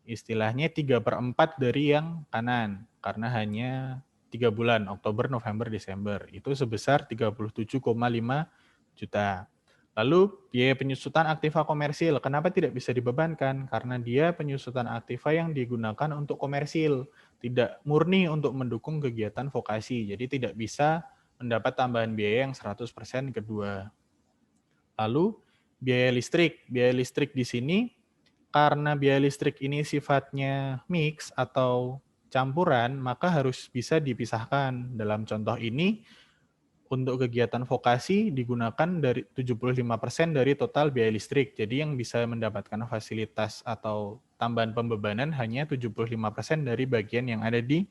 istilahnya 3/4 dari yang kanan, karena hanya 3 bulan, Oktober, November, Desember. Itu sebesar 37,5 juta. Lalu biaya penyusutan aktiva komersil, kenapa tidak bisa dibebankan? Karena dia penyusutan aktiva yang digunakan untuk komersil, tidak murni untuk mendukung kegiatan vokasi. Jadi tidak bisa mendapat tambahan biaya yang 100% kedua. Lalu biaya listrik. Biaya listrik di sini, karena biaya listrik ini sifatnya mix atau campuran, maka harus bisa dipisahkan. Dalam contoh ini, untuk kegiatan vokasi digunakan dari 75% dari total biaya listrik. Jadi yang bisa mendapatkan fasilitas atau tambahan pembebanan hanya 75% dari bagian yang ada di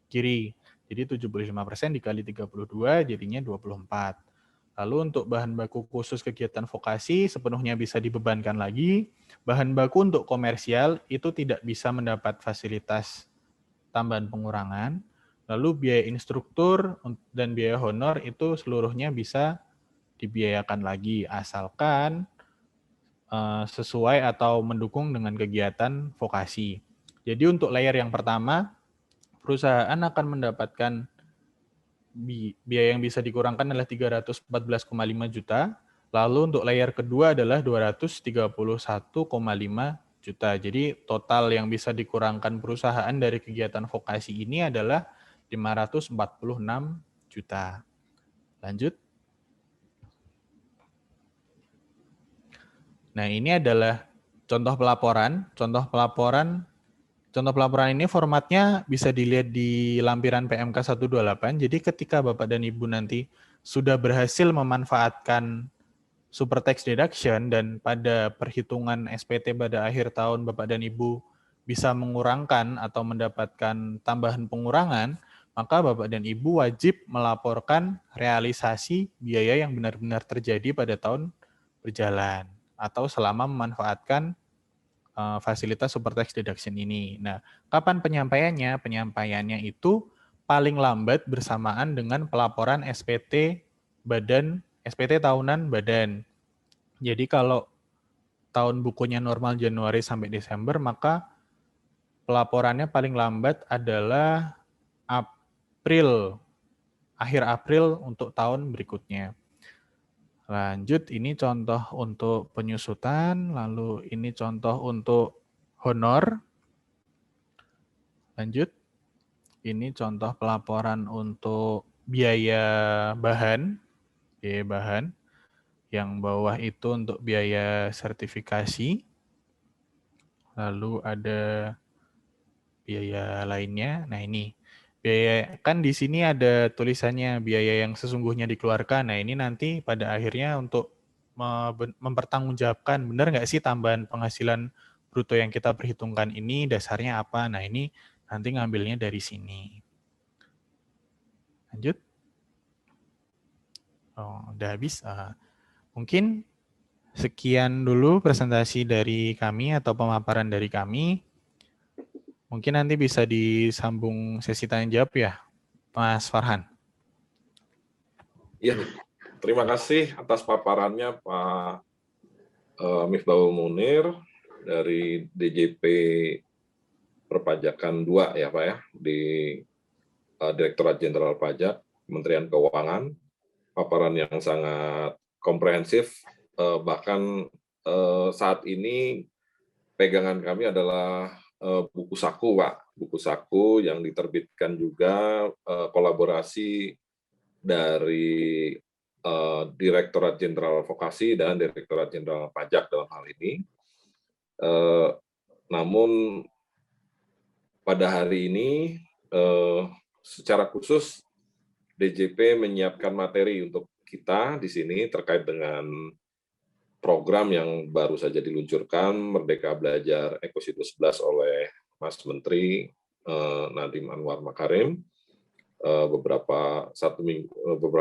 kiri. Jadi 75% dikali 32 jadinya 24. Lalu untuk bahan baku khusus kegiatan vokasi sepenuhnya bisa dibebankan lagi. Bahan baku untuk komersial itu tidak bisa mendapat fasilitas tambahan pengurangan. Lalu biaya instruktur dan biaya honor itu seluruhnya bisa dibiayakan lagi, asalkan sesuai atau mendukung dengan kegiatan vokasi. Jadi untuk layer yang pertama, perusahaan akan mendapatkan biaya yang bisa dikurangkan adalah 314,5 juta. Lalu untuk layer kedua adalah 231,5 juta. Jadi total yang bisa dikurangkan perusahaan dari kegiatan vokasi ini adalah 546 juta. Lanjut. Nah, ini adalah contoh pelaporan contoh pelaporan ini formatnya bisa dilihat di lampiran PMK 128. Jadi ketika Bapak dan Ibu nanti sudah berhasil memanfaatkan super tax deduction dan pada perhitungan SPT pada akhir tahun Bapak dan Ibu bisa mengurangkan atau mendapatkan tambahan pengurangan, maka Bapak dan Ibu wajib melaporkan realisasi biaya yang benar-benar terjadi pada tahun berjalan atau selama memanfaatkan fasilitas super tax deduction ini. Nah, kapan penyampaiannya? Penyampaiannya itu paling lambat bersamaan dengan pelaporan SPT tahunan badan. Jadi kalau tahun bukunya normal Januari sampai Desember, maka pelaporannya paling lambat adalah akhir April untuk tahun berikutnya. Lanjut, ini contoh untuk penyusutan, lalu ini contoh untuk honor. Lanjut, ini contoh pelaporan untuk biaya bahan. Yang bawah itu untuk biaya sertifikasi. Lalu ada biaya lainnya. Nah, ini biaya, kan di sini ada tulisannya biaya yang sesungguhnya dikeluarkan. Nah, ini nanti pada akhirnya untuk mempertanggungjawabkan benar nggak sih tambahan penghasilan bruto yang kita perhitungkan ini dasarnya apa. Nah, ini nanti ngambilnya dari sini. Lanjut. Oh, udah habis. Mungkin sekian dulu presentasi dari kami atau pemaparan dari kami. Mungkin nanti bisa disambung sesi tanya jawab ya, Mas Farhan. Ya, terima kasih atas paparannya Pak Misbahul Munir dari DJP Perpajakan 2 ya Pak ya, di Direktorat Jenderal Pajak, Kementerian Keuangan. Paparan yang sangat komprehensif, bahkan saat ini pegangan kami adalah buku saku, Pak. Buku saku yang diterbitkan juga kolaborasi dari Direktorat Jenderal Vokasi dan Direktorat Jenderal Pajak dalam hal ini. Namun pada hari ini secara khusus DJP menyiapkan materi untuk kita di sini terkait dengan program yang baru saja diluncurkan, Merdeka Belajar Ekosistem 11 oleh Mas Menteri Nadiem Anwar Makarim beberapa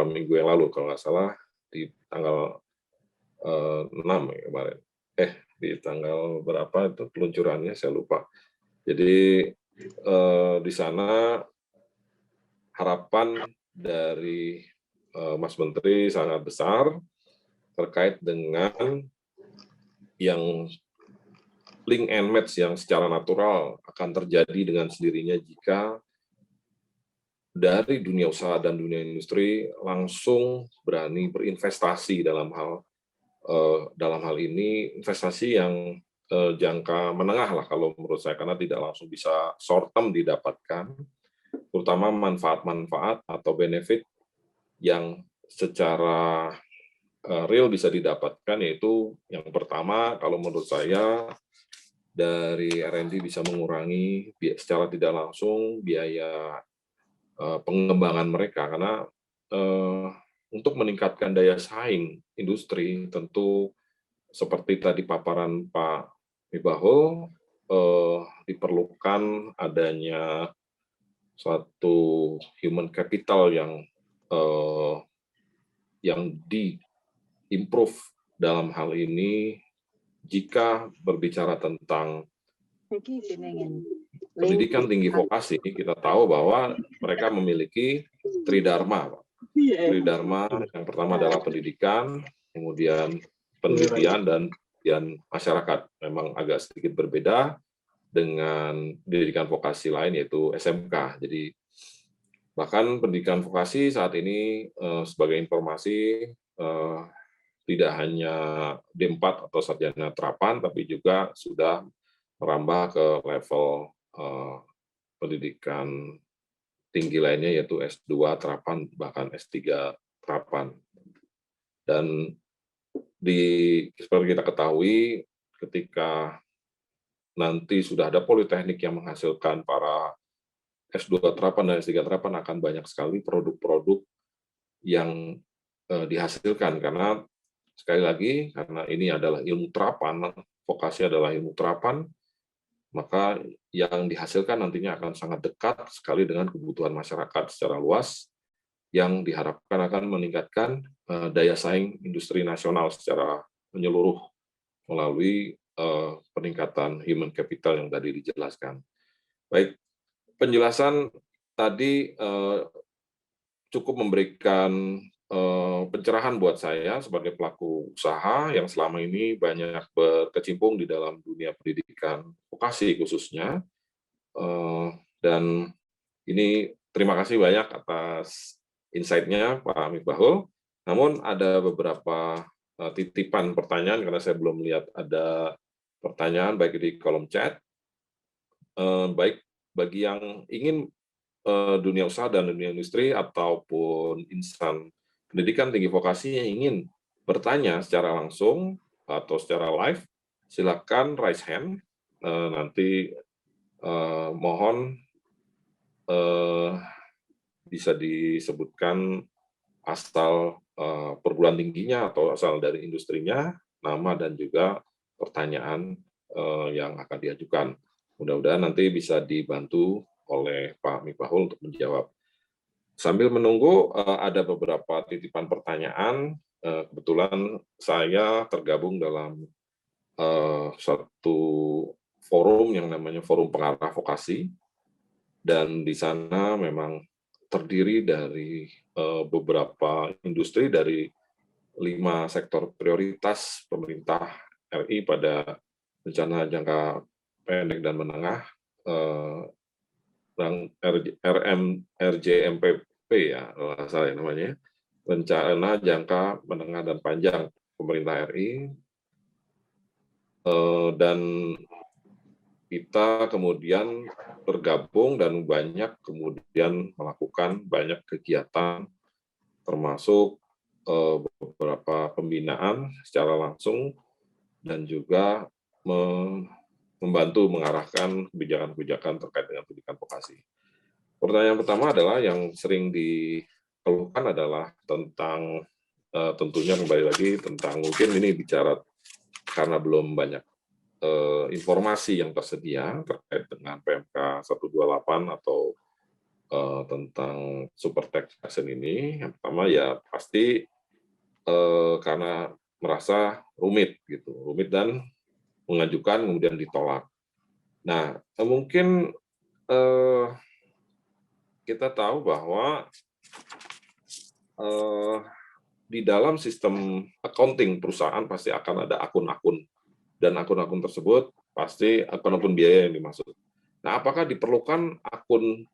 minggu yang lalu kalau nggak salah di tanggal 6 ya kemarin. Di tanggal berapa itu peluncurannya saya lupa. Jadi di sana harapan dari Mas Menteri sangat besar terkait dengan yang link and match yang secara natural akan terjadi dengan sendirinya jika dari dunia usaha dan dunia industri langsung berani berinvestasi dalam hal ini, investasi yang jangka menengah lah kalau menurut saya, karena tidak langsung bisa short term didapatkan, terutama manfaat-manfaat atau benefit yang secara real bisa didapatkan, yaitu yang pertama kalau menurut saya dari R&D bisa mengurangi secara tidak langsung biaya pengembangan mereka, karena untuk meningkatkan daya saing industri tentu seperti tadi paparan Pak Misbahul diperlukan adanya suatu human capital yang di-improve dalam hal ini. Jika berbicara tentang pendidikan tinggi vokasi, kita tahu bahwa mereka memiliki tridharma. Tridharma yang pertama adalah pendidikan, kemudian penelitian, dan masyarakat. Memang agak sedikit berbeda dengan pendidikan vokasi lain, yaitu SMK. Jadi bahkan pendidikan vokasi saat ini sebagai informasi tidak hanya D4 atau sarjana terapan, tapi juga sudah merambah ke level pendidikan tinggi lainnya, yaitu S2 terapan, bahkan S3 terapan. Dan seperti kita ketahui, ketika nanti sudah ada politeknik yang menghasilkan para S2 terapan dan S3 terapan, akan banyak sekali produk-produk yang dihasilkan, karena sekali lagi karena ini adalah ilmu terapan, vokasi adalah ilmu terapan, maka yang dihasilkan nantinya akan sangat dekat sekali dengan kebutuhan masyarakat secara luas, yang diharapkan akan meningkatkan daya saing industri nasional secara menyeluruh melalui peningkatan human capital yang tadi dijelaskan. Baik, penjelasan tadi cukup memberikan pencerahan buat saya sebagai pelaku usaha yang selama ini banyak berkecimpung di dalam dunia pendidikan vokasi khususnya. Dan ini terima kasih banyak atas insight-nya Pak Misbahul. Namun ada beberapa titipan pertanyaan karena saya belum melihat ada pertanyaan baik di kolom chat. Baik bagi yang ingin dunia usaha dan dunia industri ataupun insan pendidikan tinggi vokasi yang ingin bertanya secara langsung atau secara live, silakan raise hand. Nanti mohon bisa disebutkan asal perguruan tingginya atau asal dari industrinya, nama dan juga pertanyaan yang akan diajukan. Mudah-mudahan nanti bisa dibantu oleh Pak Misbahul untuk menjawab. Sambil menunggu, ada beberapa titipan pertanyaan. Kebetulan saya tergabung dalam satu forum yang namanya Forum Pengarah Vokasi, dan di sana memang terdiri dari beberapa industri dari 5 sektor prioritas pemerintah RI pada rencana jangka pendek dan menengah, RJMPP ya, salah namanya, rencana jangka menengah dan panjang pemerintah RI, dan kita kemudian bergabung dan banyak kemudian melakukan banyak kegiatan, termasuk beberapa pembinaan secara langsung dan juga membantu mengarahkan kebijakan-kebijakan terkait dengan pendidikan vokasi. Pertanyaan pertama adalah yang sering dikeluhkan adalah tentang tentunya kembali lagi tentang, mungkin ini bicara karena belum banyak informasi yang tersedia terkait dengan PMK 128 atau tentang super taxation ini. Yang pertama ya pasti karena merasa rumit gitu, rumit dan mengajukan kemudian ditolak. Nah, mungkin kita tahu bahwa di dalam sistem accounting perusahaan pasti akan ada akun-akun, dan akun-akun tersebut pasti akun-akun biaya yang dimaksud. Nah, apakah diperlukan akun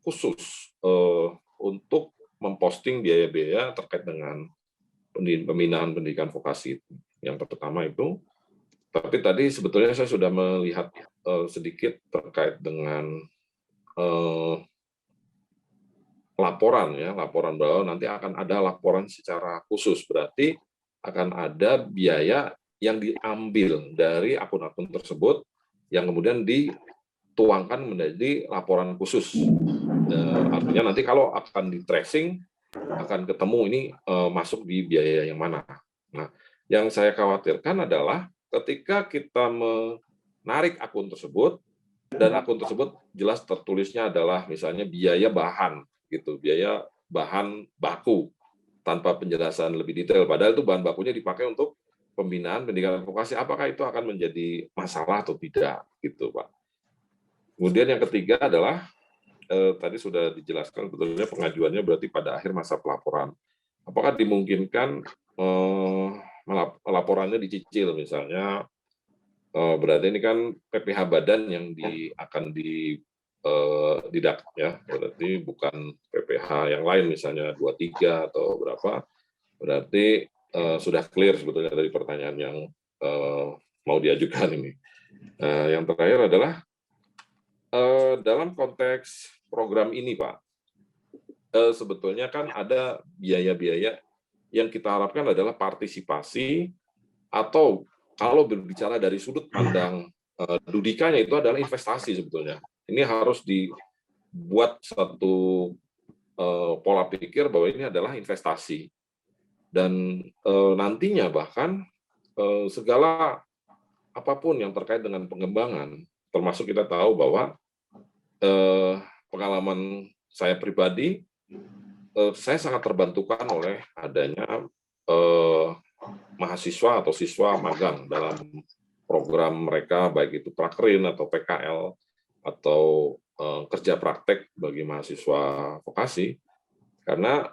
khusus untuk memposting biaya-biaya terkait dengan pembinaan pendidikan vokasi? Yang pertama itu. Tapi tadi sebetulnya saya sudah melihat sedikit terkait dengan laporan ya, laporan bahwa nanti akan ada laporan secara khusus, berarti akan ada biaya yang diambil dari akun-akun tersebut yang kemudian dituangkan menjadi laporan khusus. Artinya nanti kalau akan di tracing akan ketemu ini masuk di biaya yang mana. Nah, yang saya khawatirkan adalah ketika kita menarik akun tersebut, dan akun tersebut jelas tertulisnya adalah misalnya biaya bahan, gitu, biaya bahan baku, tanpa penjelasan lebih detail, padahal itu bahan bakunya dipakai untuk pembinaan pendidikan vokasi, apakah itu akan menjadi masalah atau tidak, gitu Pak. Kemudian yang ketiga adalah, tadi sudah dijelaskan sebetulnya pengajuannya berarti pada akhir masa pelaporan. Apakah dimungkinkan laporannya dicicil, misalnya berarti ini kan PPh badan yang akan didak ya, berarti bukan PPh yang lain misalnya 23 atau berapa, berarti sudah clear sebetulnya dari pertanyaan yang mau diajukan ini. Yang terakhir adalah dalam konteks program ini Pak, sebetulnya kan ada biaya-biaya yang kita harapkan adalah partisipasi, atau kalau berbicara dari sudut pandang Dudikanya itu adalah investasi sebetulnya. Ini harus dibuat satu pola pikir bahwa ini adalah investasi. Dan nantinya bahkan segala apapun yang terkait dengan pengembangan, termasuk kita tahu bahwa pengalaman saya pribadi, saya sangat terbantukan oleh adanya mahasiswa atau siswa magang dalam program mereka, baik itu Prakrin atau PKL atau kerja praktek bagi mahasiswa vokasi, karena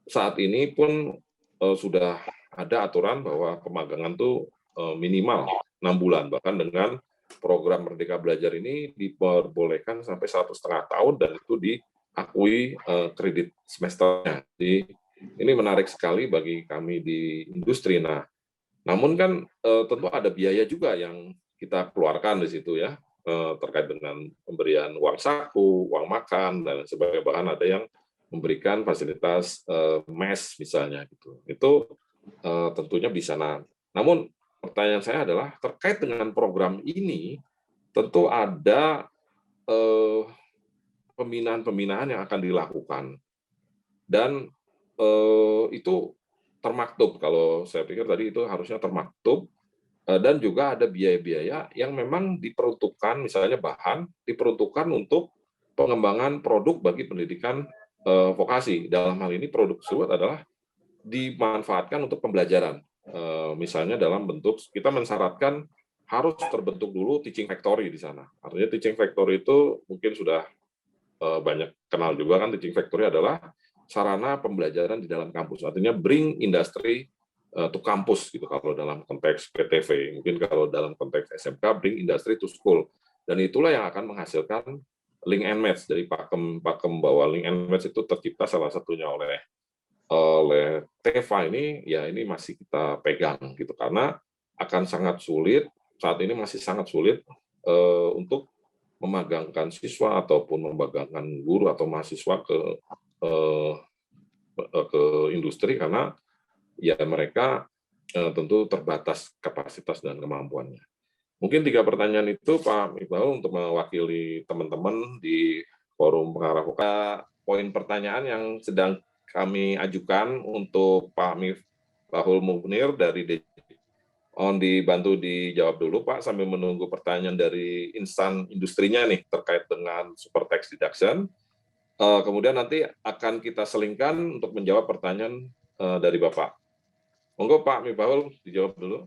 saat ini pun sudah ada aturan bahwa pemagangan itu minimal 6 bulan, bahkan dengan program Merdeka Belajar ini diperbolehkan sampai 1,5 tahun dan itu diakui kredit semesternya. Jadi ini menarik sekali bagi kami di industri. Nah, namun kan tentu ada biaya juga yang kita keluarkan di situ ya, terkait dengan pemberian uang saku, uang makan dan sebagainya, bahkan ada yang memberikan fasilitas mes misalnya gitu. Itu tentunya bisa. Namun pertanyaan saya adalah terkait dengan program ini tentu ada pembinaan-pembinaan yang akan dilakukan dan itu termaktub. Kalau saya pikir tadi itu harusnya termaktub dan juga ada biaya-biaya yang memang diperuntukkan, misalnya bahan diperuntukkan untuk pengembangan produk bagi pendidikan vokasi. Dalam hal ini produk tersebut adalah dimanfaatkan untuk pembelajaran. Misalnya dalam bentuk kita mensyaratkan harus terbentuk dulu teaching factory di sana. Artinya teaching factory itu mungkin sudah banyak kenal juga kan, teaching factory adalah sarana pembelajaran di dalam kampus. Artinya bring industry to kampus gitu kalau dalam konteks PTV. Mungkin kalau dalam konteks SMK bring industry to school. Dan itulah yang akan menghasilkan link and match dari pakem bahwa link and match itu tercipta salah satunya oleh Teva ini, ya ini masih kita pegang gitu karena akan sangat sulit, saat ini masih sangat sulit untuk memagangkan siswa ataupun memagangkan guru atau mahasiswa ke industri karena ya mereka tentu terbatas kapasitas dan kemampuannya. Mungkin 3 pertanyaan itu Pak Miftahul untuk mewakili teman-teman di forum pengarah vokasi. Poin pertanyaan yang sedang kami ajukan untuk Pak Miftahul Munir dari DJI. Mohon dibantu dijawab dulu Pak sambil menunggu pertanyaan dari insan industrinya nih terkait dengan super tax deduction. Kemudian nanti akan kita selingkan untuk menjawab pertanyaan dari Bapak. Monggo Pak Miftahul dijawab dulu.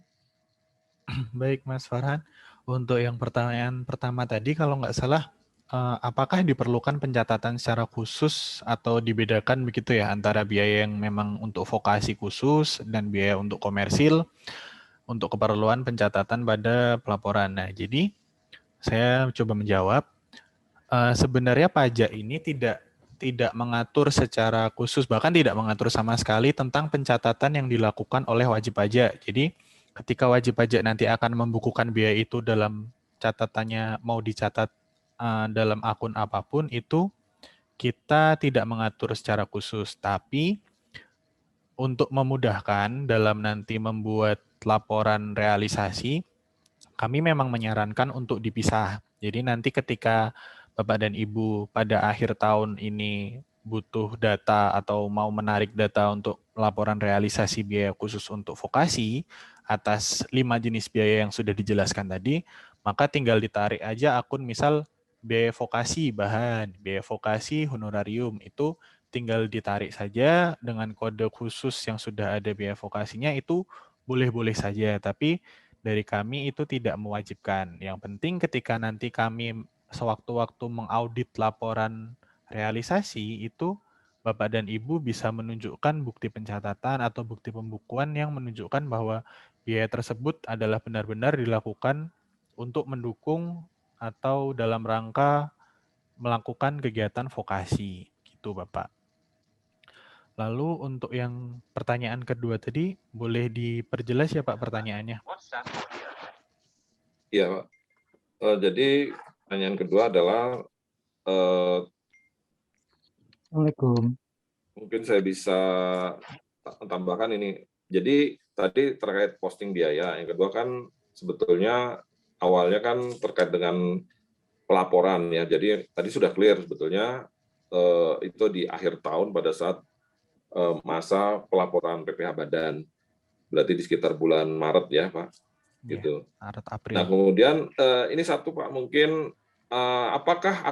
Baik Mas Farhan, untuk yang pertanyaan pertama tadi kalau nggak salah, apakah diperlukan pencatatan secara khusus atau dibedakan begitu ya antara biaya yang memang untuk vokasi khusus dan biaya untuk komersil untuk keperluan pencatatan pada pelaporan. Nah, jadi saya coba menjawab, sebenarnya pajak ini tidak mengatur secara khusus, bahkan tidak mengatur sama sekali tentang pencatatan yang dilakukan oleh wajib pajak. Jadi ketika wajib pajak nanti akan membukukan biaya itu dalam catatannya mau dicatat dalam akun apapun, itu kita tidak mengatur secara khusus. Tapi untuk memudahkan dalam nanti membuat laporan realisasi, kami memang menyarankan untuk dipisah. Jadi nanti ketika Bapak dan Ibu pada akhir tahun ini butuh data atau mau menarik data untuk laporan realisasi biaya khusus untuk vokasi atas 5 jenis biaya yang sudah dijelaskan tadi, maka tinggal ditarik aja akun misal biaya vokasi bahan, biaya vokasi honorarium, itu tinggal ditarik saja dengan kode khusus yang sudah ada biaya vokasinya, itu boleh-boleh saja, tapi dari kami itu tidak mewajibkan. Yang penting ketika nanti kami sewaktu-waktu mengaudit laporan realisasi, itu Bapak dan Ibu bisa menunjukkan bukti pencatatan atau bukti pembukuan yang menunjukkan bahwa biaya tersebut adalah benar-benar dilakukan untuk mendukung atau dalam rangka melakukan kegiatan vokasi. Gitu Bapak. Lalu untuk yang pertanyaan kedua tadi, boleh diperjelas ya Pak pertanyaannya? Iya Pak. Jadi pertanyaan kedua adalah Assalamualaikum. mungkin saya bisa tambahkan ini. Jadi tadi terkait posting biaya. Yang kedua kan sebetulnya awalnya kan terkait dengan pelaporan ya. Jadi tadi sudah clear sebetulnya itu di akhir tahun pada saat masa pelaporan PPh Badan. Berarti di sekitar bulan Maret ya, Pak. Gitu. Maret, April. Nah, kemudian ini satu Pak, mungkin apakah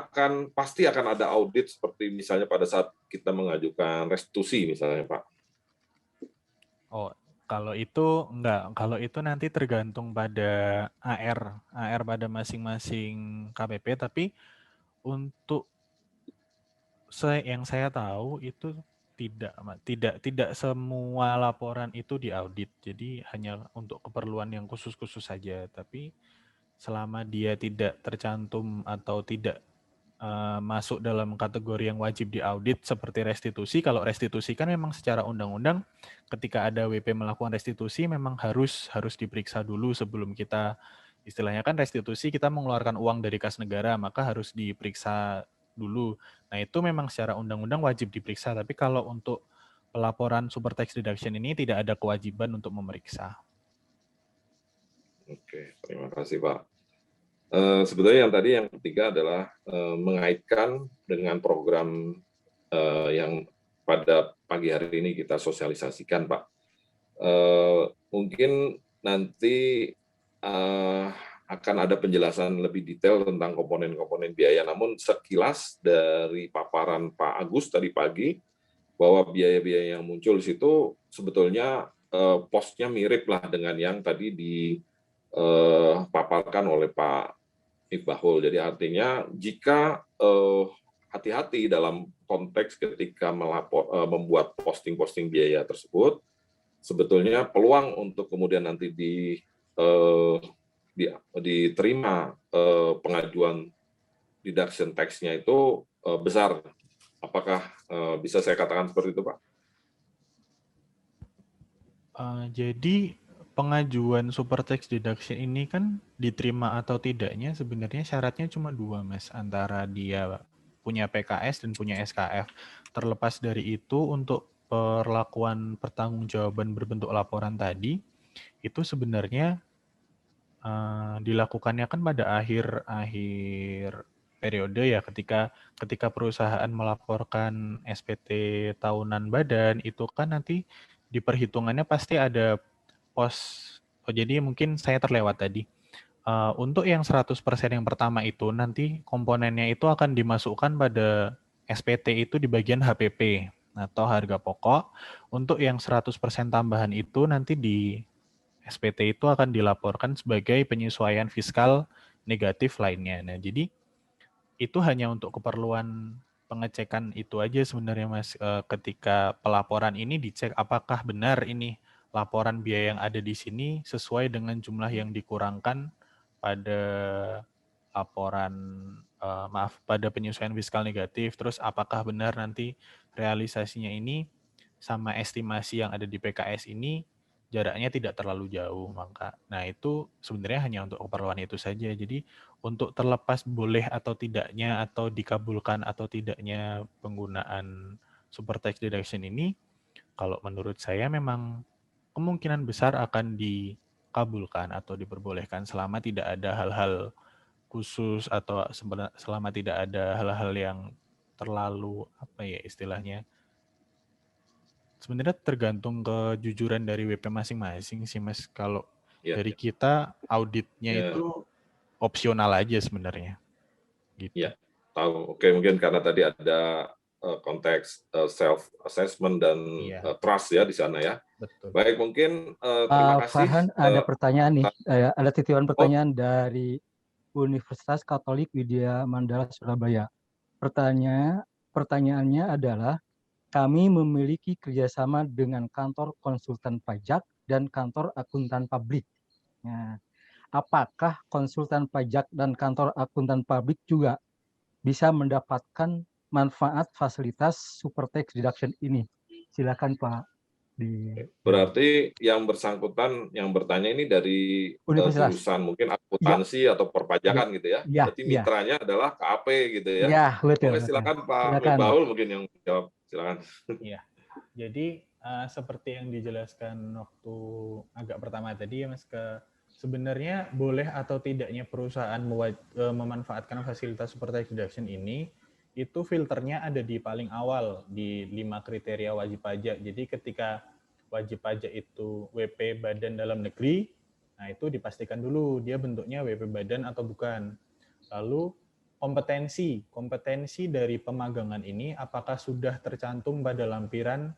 pasti akan ada audit seperti misalnya pada saat kita mengajukan restitusi misalnya, Pak? Oh, kalau itu enggak. Kalau itu nanti tergantung pada AR pada masing-masing KPP. Tapi untuk yang saya tahu itu tidak semua laporan itu diaudit. Jadi hanya untuk keperluan yang khusus-khusus saja. Tapi selama dia tidak tercantum atau tidak masuk dalam kategori yang wajib diaudit seperti restitusi. Kalau restitusi kan memang secara undang-undang ketika ada WP melakukan restitusi memang harus diperiksa dulu sebelum kita, istilahnya kan restitusi kita mengeluarkan uang dari kas negara, maka harus diperiksa dulu. Nah, itu memang secara undang-undang wajib diperiksa, tapi kalau untuk pelaporan super tax deduction ini tidak ada kewajiban untuk memeriksa. Oke, terima kasih Pak. Sebetulnya yang ketiga adalah mengaitkan dengan program yang pada pagi hari ini kita sosialisasikan, Pak. Mungkin nanti akan ada penjelasan lebih detail tentang komponen-komponen biaya. Namun sekilas dari paparan Pak Agus tadi pagi, bahwa biaya-biaya yang muncul di situ sebetulnya posnya mirip lah dengan yang tadi dipaparkan oleh Pak Misbahul. Jadi artinya jika hati-hati dalam konteks ketika membuat posting-posting biaya tersebut, sebetulnya peluang untuk kemudian nanti diterima pengajuan deduction tax-nya itu besar. Apakah bisa saya katakan seperti itu, Pak? Jadi pengajuan super tax deduction ini kan diterima atau tidaknya sebenarnya syaratnya cuma 2, Mas, antara dia punya PKS dan punya SKF. Terlepas dari itu, untuk perlakuan pertanggungjawaban berbentuk laporan tadi, itu sebenarnya dilakukannya kan pada akhir periode ya, ketika perusahaan melaporkan SPT tahunan badan, itu kan nanti di perhitungannya pasti ada jadi mungkin saya terlewat tadi. Untuk yang 100% yang pertama itu nanti komponennya itu akan dimasukkan pada SPT itu di bagian HPP atau harga pokok. Untuk yang 100% tambahan itu nanti di SPT itu akan dilaporkan sebagai penyesuaian fiskal negatif lainnya. Nah, jadi itu hanya untuk keperluan pengecekan itu aja sebenarnya, Mas. Ketika pelaporan ini dicek apakah benar ini laporan biaya yang ada di sini sesuai dengan jumlah yang dikurangkan pada laporan pada penyesuaian fiskal negatif. Terus apakah benar nanti realisasinya ini sama estimasi yang ada di PKS ini jaraknya tidak terlalu jauh, nah itu sebenarnya hanya untuk keperluan itu saja. Jadi untuk terlepas boleh atau tidaknya atau dikabulkan atau tidaknya penggunaan super tax deduction ini, kalau menurut saya memang kemungkinan besar akan dikabulkan atau diperbolehkan selama tidak ada hal-hal khusus atau selama tidak ada hal-hal yang terlalu apa ya istilahnya. Sebenarnya tergantung kejujuran dari WP masing-masing sih, Mas. Kalau dari kita auditnya itu opsional aja sebenarnya. Gitu. Ya, tahu. Oke, mungkin karena tadi ada konteks self assessment dan trust ya di sana ya. Betul. Baik, mungkin terima kasih. Farhan, ada pertanyaan nih, ada titipan pertanyaan dari Universitas Katolik Widya Mandala Surabaya. Pertanyaannya adalah, kami memiliki kerjasama dengan kantor konsultan pajak dan kantor akuntan publik. Nah, apakah konsultan pajak dan kantor akuntan publik juga bisa mendapatkan manfaat fasilitas super tax deduction ini? Silakan Pak. Berarti yang bersangkutan yang bertanya ini dari jurusan mungkin akuntansi atau perpajakan gitu ya. Berarti mitranya adalah KAP gitu ya. Ya, betul. Oke, silakan Pak Misbahul mungkin yang jawab. Silakan. Iya. Jadi seperti yang dijelaskan waktu agak pertama tadi ya Mas, ke sebenarnya boleh atau tidaknya perusahaan memanfaatkan fasilitas super tax deduction ini, itu filternya ada di paling awal, di 5 kriteria wajib pajak. Jadi ketika wajib pajak itu WP badan dalam negeri, nah itu dipastikan dulu dia bentuknya WP badan atau bukan. Lalu kompetensi dari pemagangan ini apakah sudah tercantum pada lampiran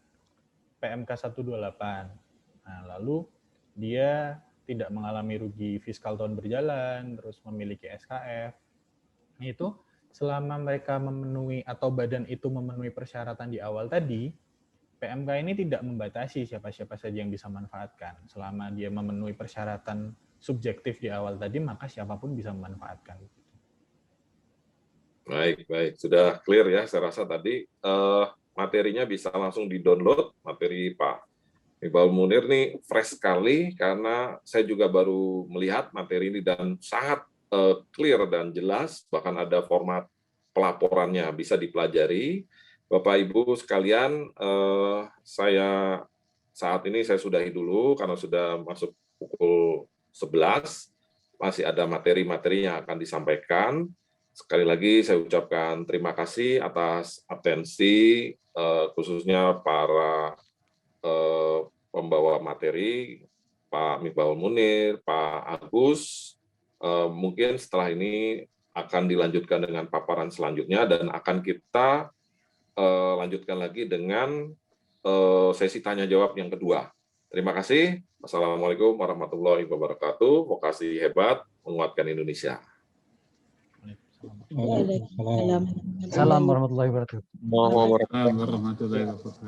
PMK 128. Nah, lalu dia tidak mengalami rugi fiskal tahun berjalan, terus memiliki SKF. Itu selama mereka memenuhi atau badan itu memenuhi persyaratan di awal tadi, PMK ini tidak membatasi siapa-siapa saja yang bisa manfaatkan. Selama dia memenuhi persyaratan subjektif di awal tadi, maka siapapun bisa memanfaatkan. Baik. Sudah clear ya, saya rasa tadi materinya bisa langsung di-download, materi Pak Misbahul Munir nih fresh sekali, karena saya juga baru melihat materi ini dan sangat clear dan jelas, bahkan ada format pelaporannya bisa dipelajari. Bapak Ibu sekalian, saya saat ini saya sudahi dulu karena sudah masuk pukul 11, masih ada materi-materi yang akan disampaikan. Sekali lagi saya ucapkan terima kasih atas atensi, khususnya para pembawa materi, Pak Misbahul Munir, Pak Agus. Mungkin setelah ini akan dilanjutkan dengan paparan selanjutnya dan akan kita lanjutkan lagi dengan sesi tanya jawab yang kedua. Terima kasih. Wassalamualaikum warahmatullahi wabarakatuh. Vokasi hebat menguatkan Indonesia. Salam warahmatullahi wabarakatuh. Warahmatullahi wabarakatuh.